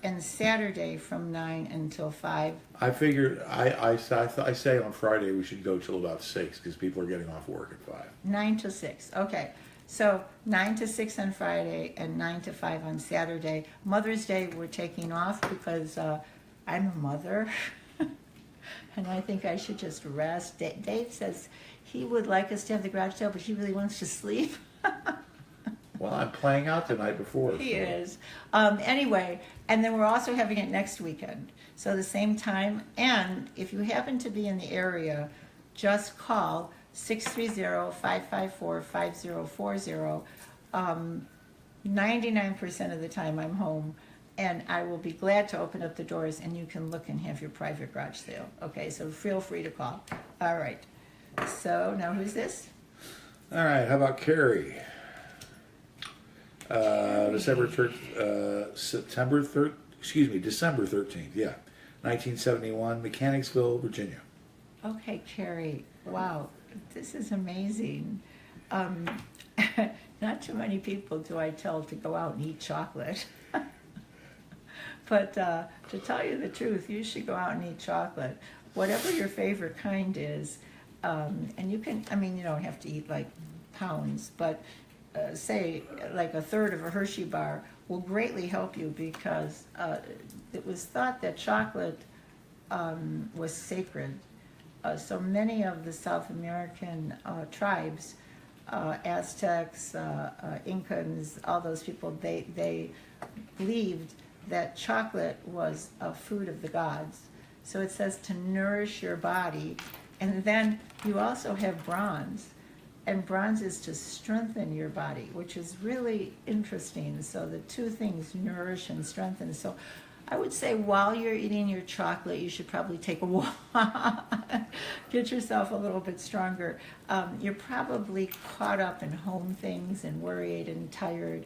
and Saturday from 9 until 5. I figured, I say on Friday we should go till about 6, because people are getting off work at 5. 9 to 6. Okay. So 9 to 6 on Friday and 9 to 5 on Saturday. Mother's Day we're taking off because I'm a mother. And I think I should just rest. Dave says he would like us to have the garage sale, but he really wants to sleep. Well, I'm playing out the night before. He so- is. Anyway, and then we're also having it next weekend. So the same time. And if you happen to be in the area, just call 630-554-5040. 99% of the time I'm home, and I will be glad to open up the doors and you can look and have your private garage sale. Okay, so feel free to call. All right. So now who's this? All right, how about Carrie? December 13th, yeah. 1971, Mechanicsville, Virginia. Okay, Carrie. Wow, this is amazing. Not too many people do I tell to go out and eat chocolate. But to tell you the truth, you should go out and eat chocolate. Whatever your favorite kind is, and you can, I mean, you don't have to eat like pounds, but say like a third of a Hershey bar will greatly help you because it was thought that chocolate was sacred. So many of the South American tribes, Aztecs, Incans, all those people, they believed that chocolate was a food of the gods. So it says to nourish your body. And then you also have bronze. And bronze is to strengthen your body, which is really interesting. So the two things, nourish and strengthen. So I would say while you're eating your chocolate, you should probably take a walk. Get yourself a little bit stronger. You're probably caught up in home things and worried and tired.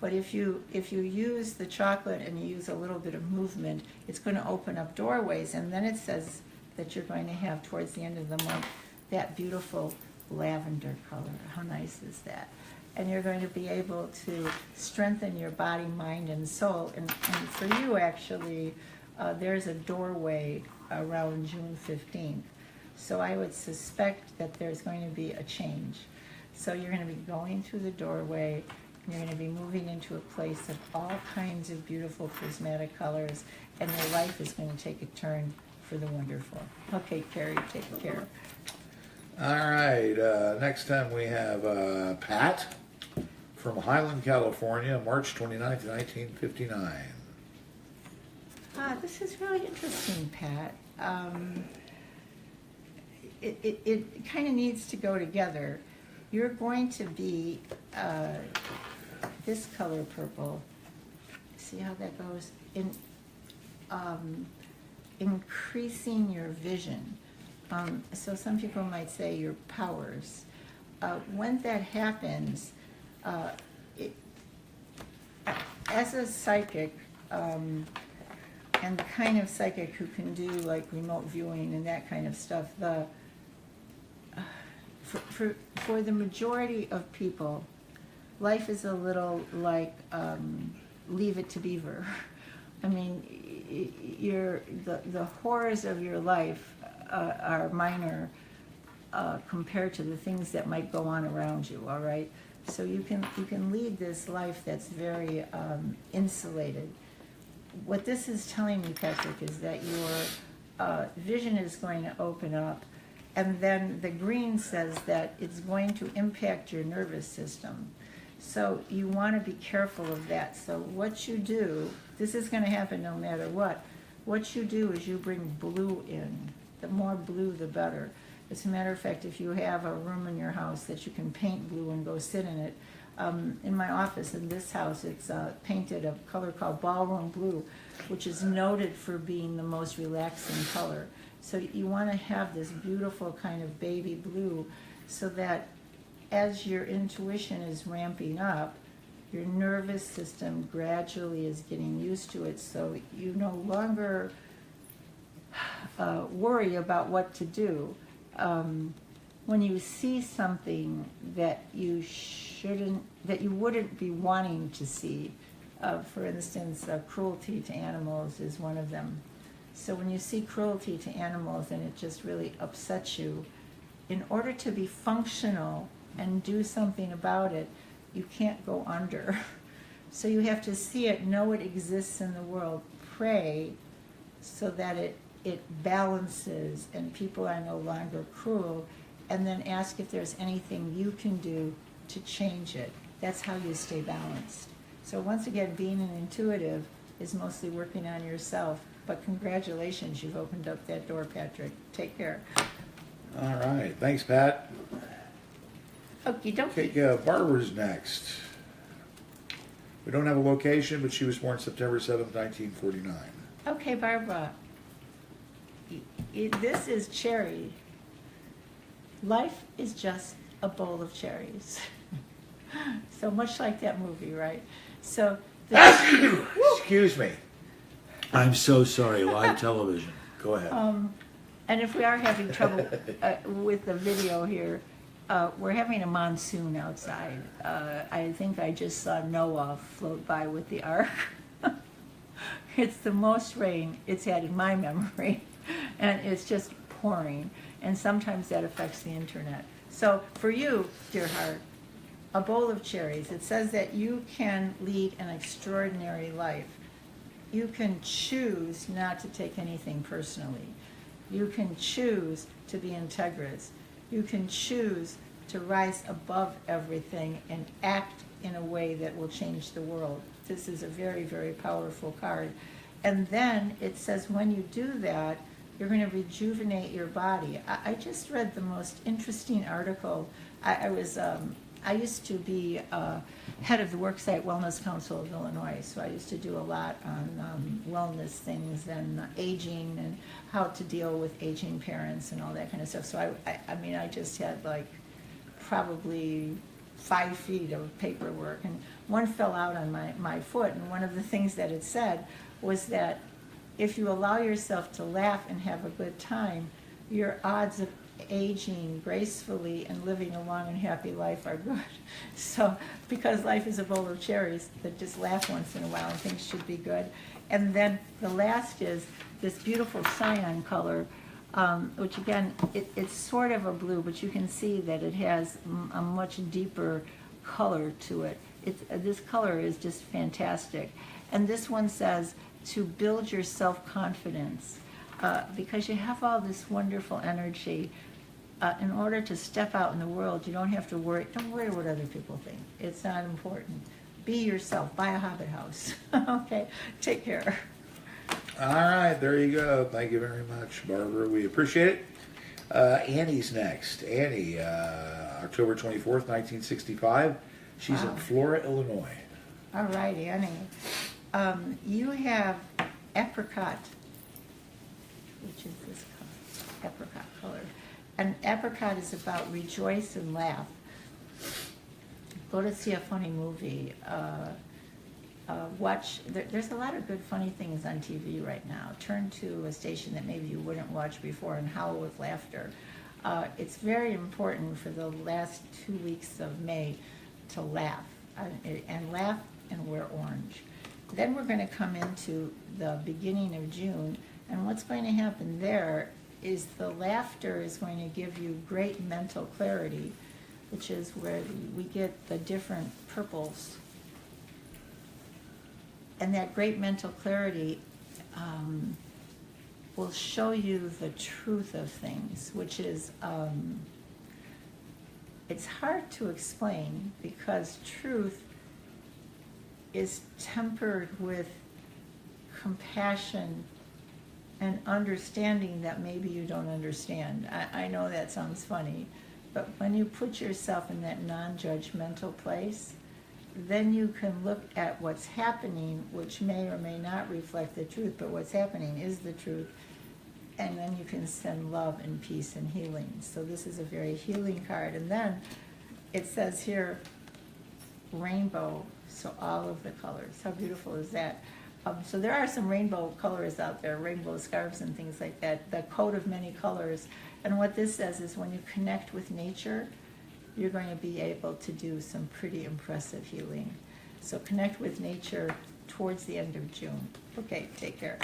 But if you use the chocolate and you use a little bit of movement, it's going to open up doorways. And then it says that you're going to have, towards the end of the month, that beautiful lavender color. How nice is that? And you're going to be able to strengthen your body, mind, and soul. And for you, actually, there's a doorway around June 15th. So I would suspect that there's going to be a change. So you're going to be going through the doorway, and you're going to be moving into a place of all kinds of beautiful prismatic colors, and your life is going to take a turn for the wonderful. Okay, Carrie, take care. All right, next time we have Pat from Highland, California, March 29th, 1959. This is really interesting, Pat. It kind of needs to go together. You're going to be this color purple. See how that goes? Increasing your vision. So some people might say your powers. When that happens, as a psychic, and the kind of psychic who can do like remote viewing and that kind of stuff, for the majority of people, life is a little like Leave It to Beaver. I mean, the horrors of your life are minor compared to the things that might go on around you. All right, so you can lead this life that's very insulated. What this is telling me, Patrick, is that your vision is going to open up, and then the green says that it's going to impact your nervous system. So you want to be careful of that. So what you do, this is going to happen no matter what. What you do is you bring blue in. The more blue, the better. As a matter of fact, if you have a room in your house that you can paint blue and go sit in it, in my office in this house, it's painted a color called ballroom blue, which is noted for being the most relaxing color. So you want to have this beautiful kind of baby blue so that as your intuition is ramping up, your nervous system gradually is getting used to it, so you no longer worry about what to do. When you see something that you wouldn't be wanting to see, for instance, cruelty to animals is one of them. So when you see cruelty to animals and it just really upsets you, in order to be functional and do something about it, you can't go under. So you have to see it, know it exists in the world, pray so that it balances and people are no longer cruel, and then ask if there's anything you can do to change it. That's how you stay balanced. So once again, being an intuitive is mostly working on yourself. But congratulations, you've opened up that door, Patrick. Take care. All right. Thanks, Pat. Okie dokie. Okay, Barbara's next. We don't have a location, but she was born September 7th, 1949. Okay, Barbara. This is cherry. Life is just a bowl of cherries. So much like that movie, right? So, Excuse me. I'm so sorry. Live television. Go ahead. and if we are having trouble with the video here, we're having a monsoon outside. I think I just saw Noah float by with the ark. It's the most rain it's had in my memory, and it's just pouring. And sometimes that affects the internet. So for you, dear heart, a bowl of cherries. It says that you can lead an extraordinary life. You can choose not to take anything personally. You can choose to be integrous. You can choose to rise above everything and act in a way that will change the world. This is a very, very powerful card. And then it says when you do that, you're going to rejuvenate your body. I just read the most interesting article. I used to be head of the Worksite Wellness Council of Illinois, so I used to do a lot on wellness things and aging and how to deal with aging parents and all that kind of stuff. So I just had like probably 5 feet of paperwork, and one fell out on my foot, and one of the things that it said was that if you allow yourself to laugh and have a good time, your odds of aging gracefully and living a long and happy life are good. So, because life is a bowl of cherries, that just laugh once in a while and things should be good. And then the last is this beautiful cyan color, which again, it's sort of a blue, but you can see that it has a much deeper color to it. This color is just fantastic. And this one says to build your self-confidence. Because you have all this wonderful energy, in order to step out in the world, you don't have to worry. Don't worry what other people think. It's not important. Be yourself. Buy a Hobbit house. Okay, take care. All right, there you go. Thank you very much, Barbara. We appreciate it. Annie's next. Annie, October 24th, 1965. She's in Flora, Illinois. All right, Annie. You have apricot, which is this color, apricot color. And apricot is about rejoice and laugh. Go to see a funny movie. There's a lot of good funny things on TV right now. Turn to a station that maybe you wouldn't watch before and howl with laughter. It's very important for the last 2 weeks of May to laugh, and laugh and wear orange. Then we're going to come into the beginning of June, and what's going to happen there is the laughter is going to give you great mental clarity, which is where we get the different purples. And that great mental clarity will show you the truth of things, which is, it's hard to explain because truth is tempered with compassion and understanding that maybe you don't understand. I know that sounds funny, but when you put yourself in that non-judgmental place, then you can look at what's happening, which may or may not reflect the truth, but what's happening is the truth, and then you can send love and peace and healing. So this is a very healing card. And then it says here, rainbow, so all of the colors. How beautiful is that? So there are some rainbow colors out there, rainbow scarves and things like that, the coat of many colors. And what this says is when you connect with nature, you're going to be able to do some pretty impressive healing. So connect with nature towards the end of June. Okay, take care.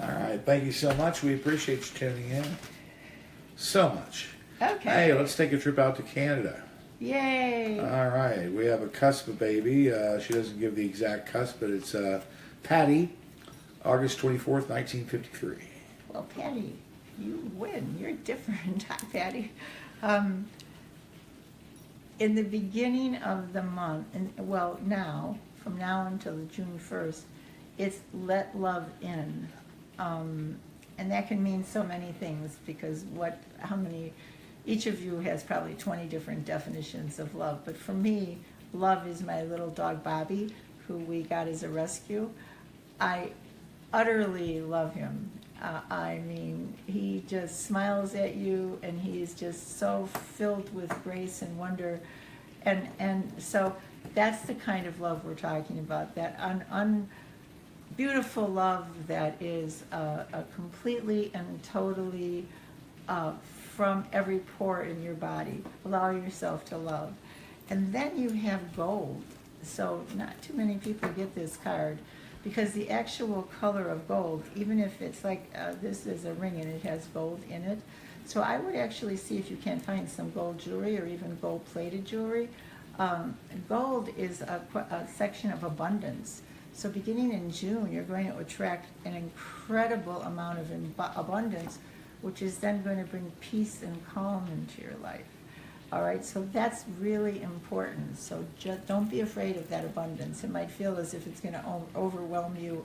All right, thank you so much. We appreciate you tuning in so much. Okay. Hey, let's take a trip out to Canada. Yay. All right, we have a cusp baby. She doesn't give the exact cusp, but it's Patty, August 24th, 1953. Well, Patty, you win. You're different. Hi, Patty. in the beginning of the month, and well, now, from now until June 1st, it's let love in. And that can mean so many things because each of you has probably 20 different definitions of love. But for me, love is my little dog Bobby, who we got as a rescue. I utterly love him. I mean, he just smiles at you, and he's just so filled with grace and wonder. And so that's the kind of love we're talking about, that beautiful love that is a completely and totally from every pore in your body. Allow yourself to love. And then you have gold. So not too many people get this card, because the actual color of gold, even if it's like this is a ring and it has gold in it, so I would actually see if you can find some gold jewelry or even gold-plated jewelry. Gold is a section of abundance. So beginning in June, you're going to attract an incredible amount of abundance, which is then going to bring peace and calm into your life. All right, so that's really important. So just don't be afraid of that abundance. It might feel as if it's going to overwhelm you.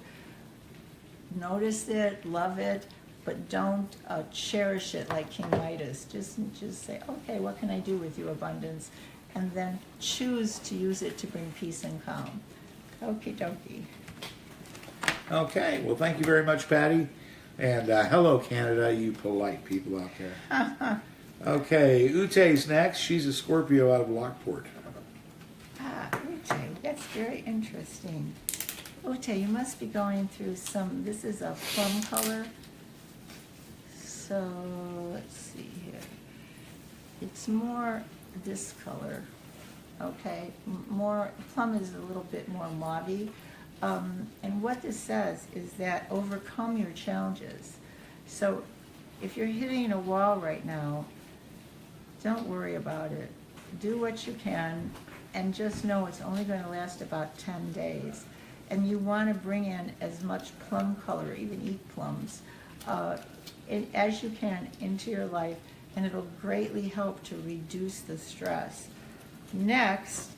Notice it, love it, but don't cherish it like King Midas. Just say, okay, what can I do with you, abundance? And then choose to use it to bring peace and calm. Okie dokie. Okay, well, thank you very much, Patty. And hello, Canada, you polite people out there. Okay, Ute's next. She's a Scorpio out of Lockport. Ute, that's very interesting. Ute, you must be going through this is a plum color. So, let's see here. It's more this color, okay? Plum is a little bit more mauve-y. And what this says is that overcome your challenges. So, if you're hitting a wall right now, don't worry about it. Do what you can, and just know it's only going to last about 10 days. And you want to bring in as much plum color, even eat plums, as you can into your life, and it'll greatly help to reduce the stress. Next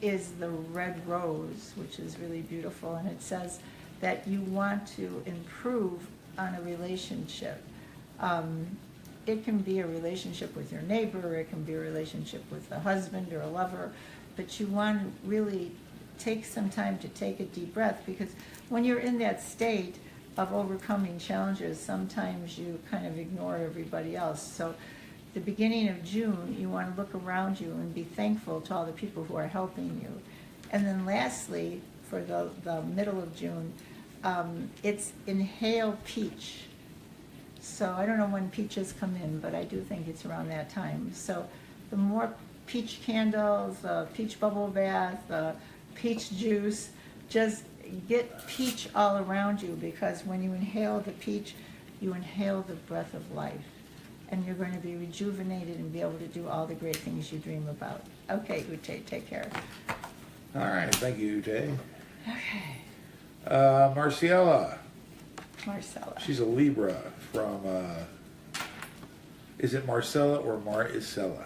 is the red rose, which is really beautiful, and it says that you want to improve on a relationship. It can be a relationship with your neighbor, it can be a relationship with a husband or a lover, but you want to really take some time to take a deep breath, because when you're in that state of overcoming challenges, sometimes you kind of ignore everybody else. So the beginning of June, you want to look around you and be thankful to all the people who are helping you. And then lastly, for the middle of June, it's Inhale Peach. So I don't know when peaches come in, but I do think it's around that time. So the more peach candles, peach bubble bath, peach juice, just get peach all around you, because when you inhale the peach, you inhale the breath of life. And you're going to be rejuvenated and be able to do all the great things you dream about. Okay, Ute, take care. All right, thank you, Ute. Okay. Marcella. Marcella. She's a Libra from, is it Marcella or Maricela?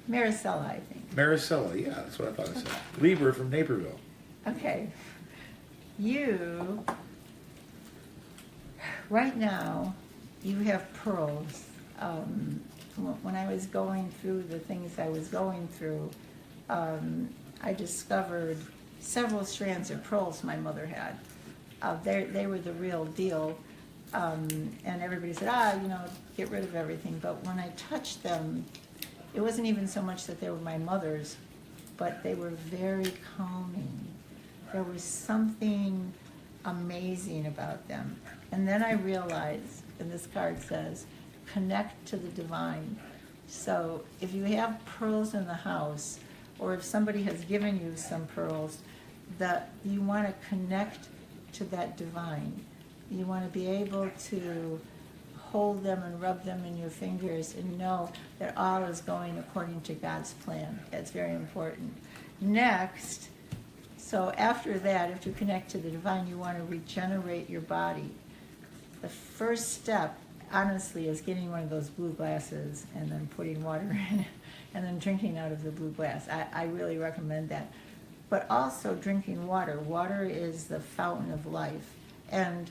Maricela, I think. Maricela, yeah, that's what I thought I said. Libra from Naperville. Okay. You, right now, you have pearls. When I was going through the things I was going through, I discovered several strands of pearls my mother had. They were the real deal. And everybody said, get rid of everything. But when I touched them, it wasn't even so much that they were my mother's, but they were very calming. There was something amazing about them. And then I realized, and this card says, connect to the divine. So if you have pearls in the house, or if somebody has given you some pearls, that you want to connect to that divine. You want to be able to hold them and rub them in your fingers and know that all is going according to God's plan. That's very important. Next, so after that, if you connect to the divine, you want to regenerate your body. The first step, honestly, is getting one of those blue glasses and then putting water in it and then drinking out of the blue glass. I really recommend that. But also drinking water. Water is the fountain of life. And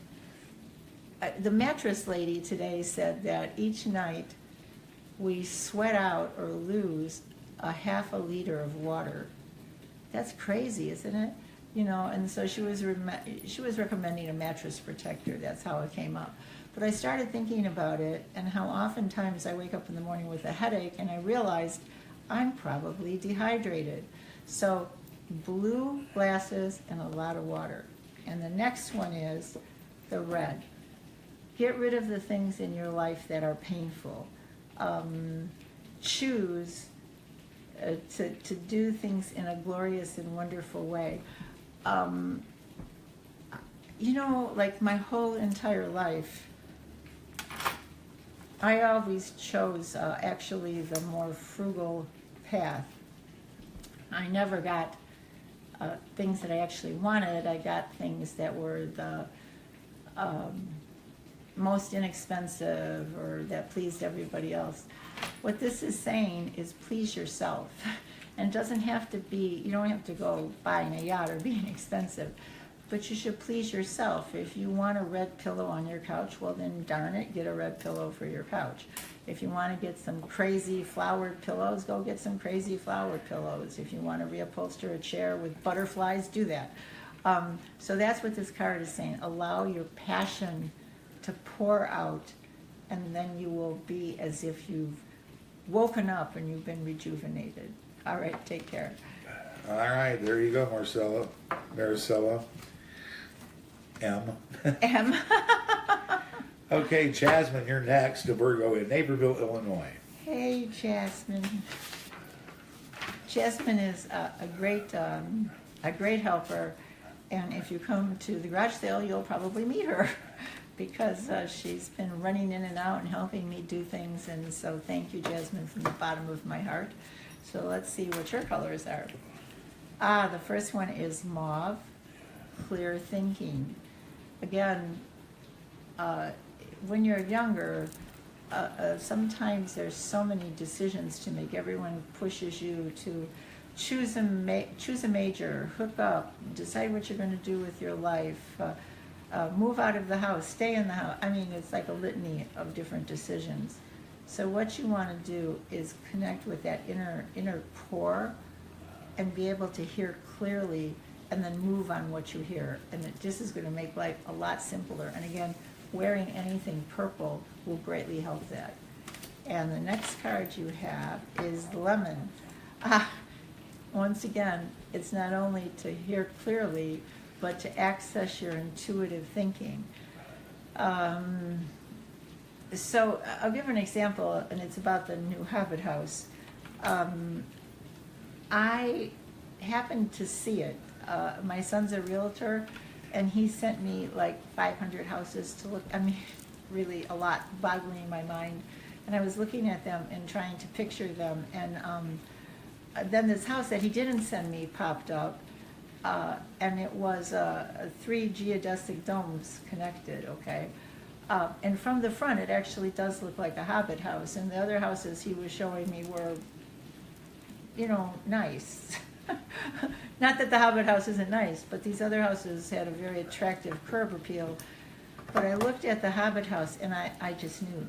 the mattress lady today said that each night we sweat out or lose a half a liter of water. That's crazy, isn't it? You know, and so she was recommending a mattress protector. That's how it came up. But I started thinking about it and how oftentimes I wake up in the morning with a headache and I realized I'm probably dehydrated. So blue glasses and a lot of water. And the next one is the red. Get rid of the things in your life that are painful. Choose to do things in a glorious and wonderful way. You know, like my whole entire life, I always chose actually the more frugal path. I never got things that I actually wanted. I got things that were the most inexpensive or that pleased everybody else. What this is saying is please yourself. And it doesn't have to be, you don't have to go buying a yacht or being expensive, but you should please yourself. If you want a red pillow on your couch, well then darn it, get a red pillow for your couch. If you want to get some crazy flowered pillows, go get some crazy flowered pillows. If you want to reupholster a chair with butterflies, do that. So that's what this card is saying. Allow your passion to pour out, and then you will be as if you've woken up and you've been rejuvenated. All right, take care. All right, there you go, Maricela. M. M. Okay, Jasmine, you're next to Virgo in Naperville, Illinois. Hey, Jasmine. Jasmine is a great helper, and if you come to the garage sale, you'll probably meet her because she's been running in and out and helping me do things, and so thank you, Jasmine, from the bottom of my heart. So let's see what your colors are. The first one is mauve, clear thinking. Again, when you're younger, sometimes there's so many decisions to make. Everyone pushes you to choose a major, hook up, decide what you're going to do with your life, move out of the house, stay in the house. I mean, it's like a litany of different decisions. So what you want to do is connect with that inner core and be able to hear clearly and then move on what you hear. And this is going to make life a lot simpler. And again, wearing anything purple will greatly help that. And the next card you have is lemon. Once again, it's not only to hear clearly, but to access your intuitive thinking. So I'll give an example, and it's about the new Hobbit house. I happened to see it. My son's a realtor, and he sent me like 500 houses to look. I mean, really a lot, boggling my mind. And I was looking at them and trying to picture them. And then this house that he didn't send me popped up, and it was 3 geodesic domes connected, okay? And from the front, it actually does look like a Hobbit house. And the other houses he was showing me were, you know, nice. Not that the Hobbit house isn't nice, but these other houses had a very attractive curb appeal. But I looked at the Hobbit house, and I just knew.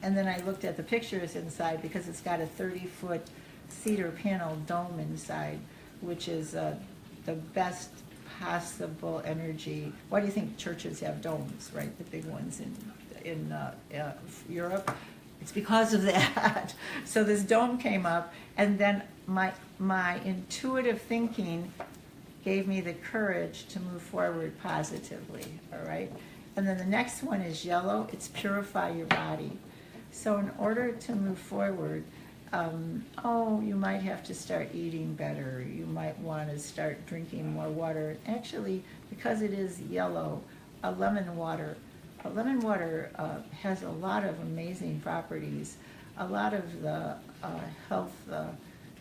And then I looked at the pictures inside, because it's got a 30-foot cedar panel dome inside, which is the best possible energy. Why do you think churches have domes, right? The big ones in Europe. It's because of that. So this dome came up, and then my intuitive thinking gave me the courage to move forward positively. All right. And then the next one is yellow. It's purify your body. So in order to move forward, you might have to start eating better. You might want to start drinking more water. Actually, because it is yellow, a lemon water has a lot of amazing properties. A lot of the health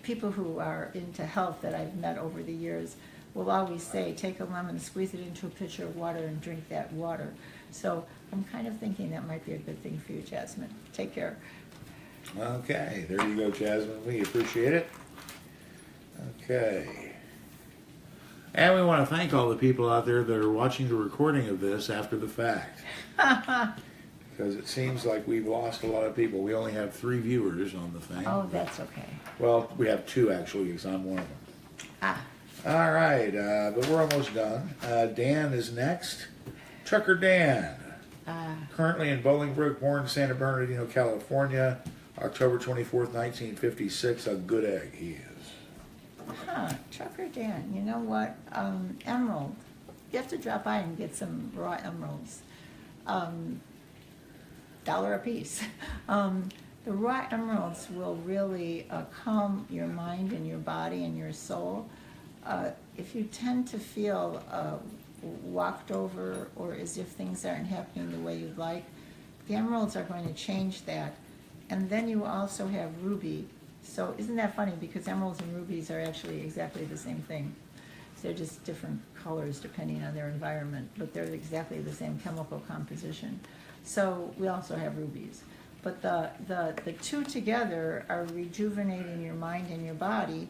people who are into health that I've met over the years will always say, take a lemon, squeeze it into a pitcher of water, and drink that water. So I'm kind of thinking that might be a good thing for you, Jasmine. Take care. Okay, there you go, Jasmine. We appreciate it. Okay. And we want to thank all the people out there that are watching the recording of this after the fact. Because it seems like we've lost a lot of people. We only have 3 viewers on the thing. Oh, that's okay. Well, we have 2 actually, because I'm one of them. Ah. All right, but we're almost done. Dan is next. Trucker Dan. Currently in Bolingbrook, born in San Bernardino, California, October 24th, 1956. A good egg he is. Trucker Dan, you know what? Emerald. You have to drop by and get some raw emeralds. $1 a piece. The raw emeralds will really calm your mind and your body and your soul. If you tend to feel walked over or as if things aren't happening the way you'd like, the emeralds are going to change that. And then you also have ruby. So isn't that funny? Because emeralds and rubies are actually exactly the same thing. So they're just different colors depending on their environment, but they're exactly the same chemical composition. So we also have rubies. But the 2 together are rejuvenating your mind and your body.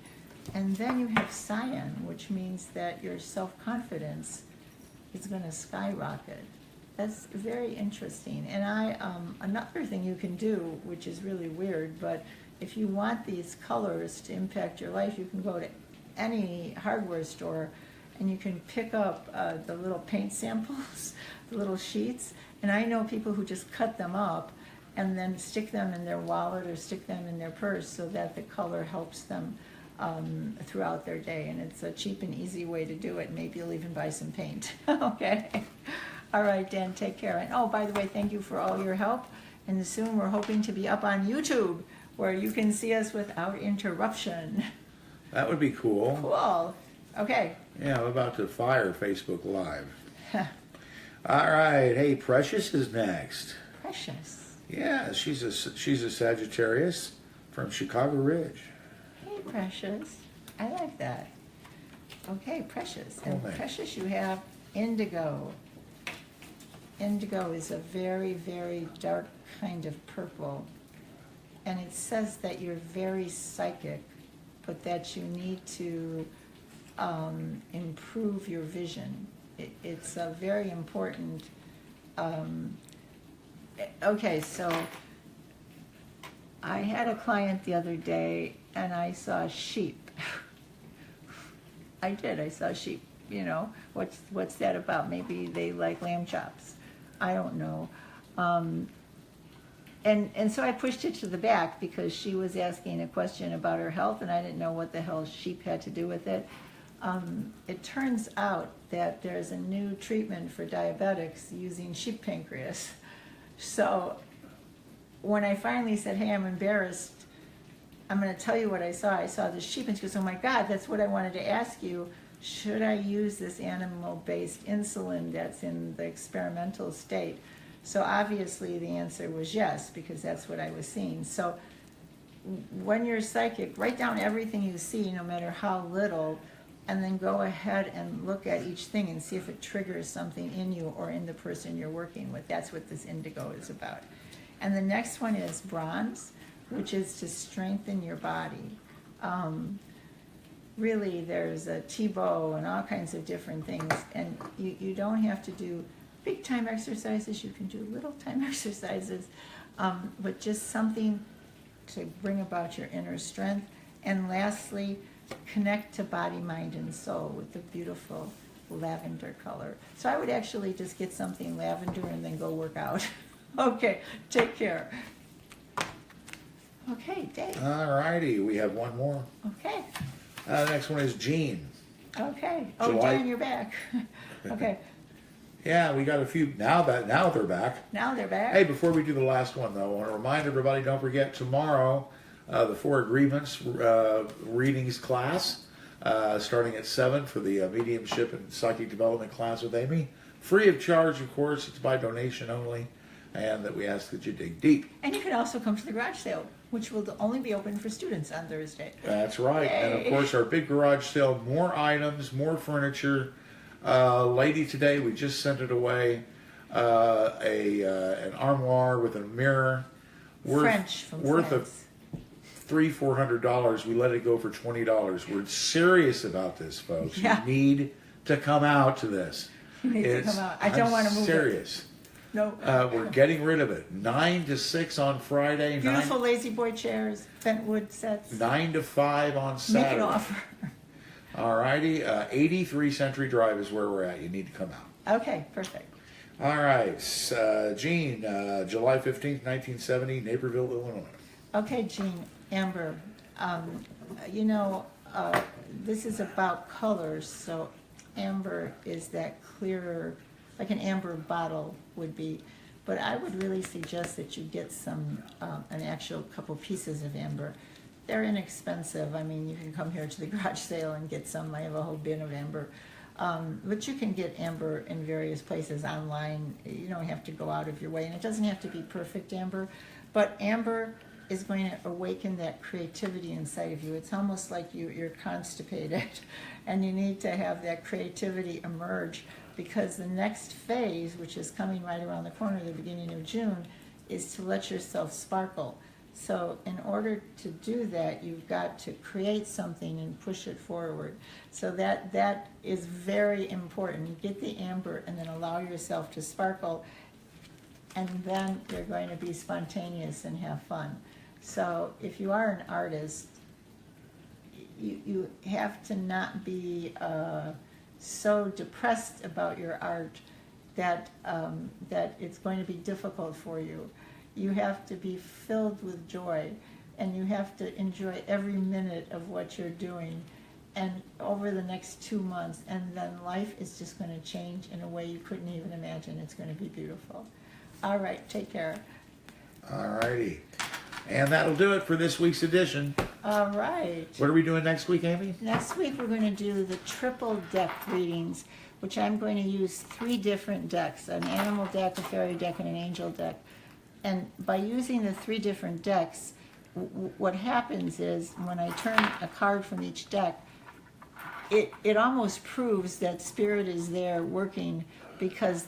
And then you have cyan, which means that your self-confidence is going to skyrocket. That's very interesting. And another thing you can do, which is really weird, but if you want these colors to impact your life, you can go to any hardware store and you can pick up the little paint samples, the little sheets. And I know people who just cut them up and then stick them in their wallet or stick them in their purse so that the color helps them throughout their day. And it's a cheap and easy way to do it. Maybe you'll even buy some paint. Okay. All right, Dan, take care. And oh, by the way, thank you for all your help. And soon we're hoping to be up on YouTube where you can see us without interruption. That would be cool. Cool. Okay. Yeah, I'm about to fire Facebook Live. All right. Hey, Precious is next. Precious. Yeah, she's a Sagittarius from Chicago Ridge. Hey, Precious. I like that. Okay, Precious. And man. Precious, you have indigo. Indigo is a very, very dark kind of purple. And it says that you're very psychic, but that you need to improve your vision. It's a very important. Okay, so I had a client the other day, and I saw sheep. I did. I saw sheep. You know, what's that about? Maybe they like lamb chops. I don't know. And so I pushed it to the back because she was asking a question about her health, and I didn't know what the hell sheep had to do with it. It turns out that there's a new treatment for diabetics using sheep pancreas. So when I finally said, hey, I'm embarrassed, I'm going to tell you what I saw. I saw this sheep, and she goes, oh my God, that's what I wanted to ask you. Should I use this animal-based insulin that's in the experimental state? So obviously the answer was yes, because that's what I was seeing. So when you're psychic, write down everything you see, no matter how little, and then go ahead and look at each thing and see if it triggers something in you or in the person you're working with. That's what this indigo is about. And the next one is bronze, which is to strengthen your body. Really, there's a T-bow and all kinds of different things, and you don't have to do big time exercises. You can do little time exercises, but just something to bring about your inner strength. And lastly, connect to body, mind, and soul with the beautiful lavender color. So I would actually just get something lavender and then go work out. Okay, take care. Okay, Dave. All righty, we have one more. Okay. The next one is Jean. Okay. Oh, July. Dan, you're back. Okay. Yeah, we got a few now they're back. Now they're back. Hey, before we do the last one though, I want to remind everybody, don't forget tomorrow, the 4 agreements readings class, starting at 7 for the mediumship and psychic development class with Amy. Free of charge, of course. It's by donation only, and that we ask that you dig deep. And you can also come to the garage sale, which will only be open for students on Thursday. That's right. Yay. And of course, our big garage sale, more items, more furniture. Lady today, we just sent it away, an armoire with a mirror, French from worth France. of $300-400. We let it go for $20. We're serious about this, folks. Yeah. You need to come out to this. You need to come out. I don't want to move it. Serious. No. We're getting rid of it. 9 to 6 on Friday. Beautiful lazy boy chairs, bentwood sets. 9 to 5 on Make Saturday. an offer. All righty. 83 Century Drive is where we're at. You need to come out. Okay, perfect. All right. Gene, July 15th, 1970, Naperville, Illinois. Okay, Jean, Amber, you know, this is about colors, so amber is that clearer, like an amber bottle would be. But I would really suggest that you get some, an actual couple pieces of amber. They're inexpensive. I mean, you can come here to the garage sale and get some. I have a whole bin of amber. But you can get amber in various places online. You don't have to go out of your way. And it doesn't have to be perfect amber. But amber is going to awaken that creativity inside of you. It's almost like you're constipated. And you need to have that creativity emerge, because the next phase, which is coming right around the corner, the beginning of June, is to let yourself sparkle. So in order to do that, you've got to create something and push it forward. So that is very important. Get the amber and then allow yourself to sparkle, and then you're going to be spontaneous and have fun. So if you are an artist, you have to not be so depressed about your art that it's going to be difficult for you. You have to be filled with joy, and you have to enjoy every minute of what you're doing, and over the next 2 months, and then life is just going to change in a way you couldn't even imagine. It's going to be beautiful. All right, take care. All righty. And that'll do it for this week's edition. All right. What are we doing next week, Amy? Next week we're going to do the triple deck readings, which I'm going to use 3 different decks, an animal deck, a fairy deck, and an angel deck. And by using the 3 different decks, what happens is when I turn a card from each deck, it almost proves that spirit is there working, because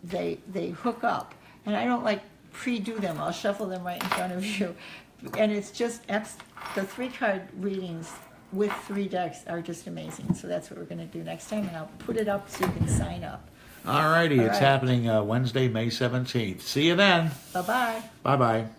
they hook up. And I don't like pre-do them. I'll shuffle them right in front of you. And it's just, the 3-card readings with 3 decks are just amazing. So that's what we're going to do next time, and I'll put it up so you can sign up. All righty. All It's right. happening Wednesday, May 17th. See you then. Bye-bye. Bye-bye.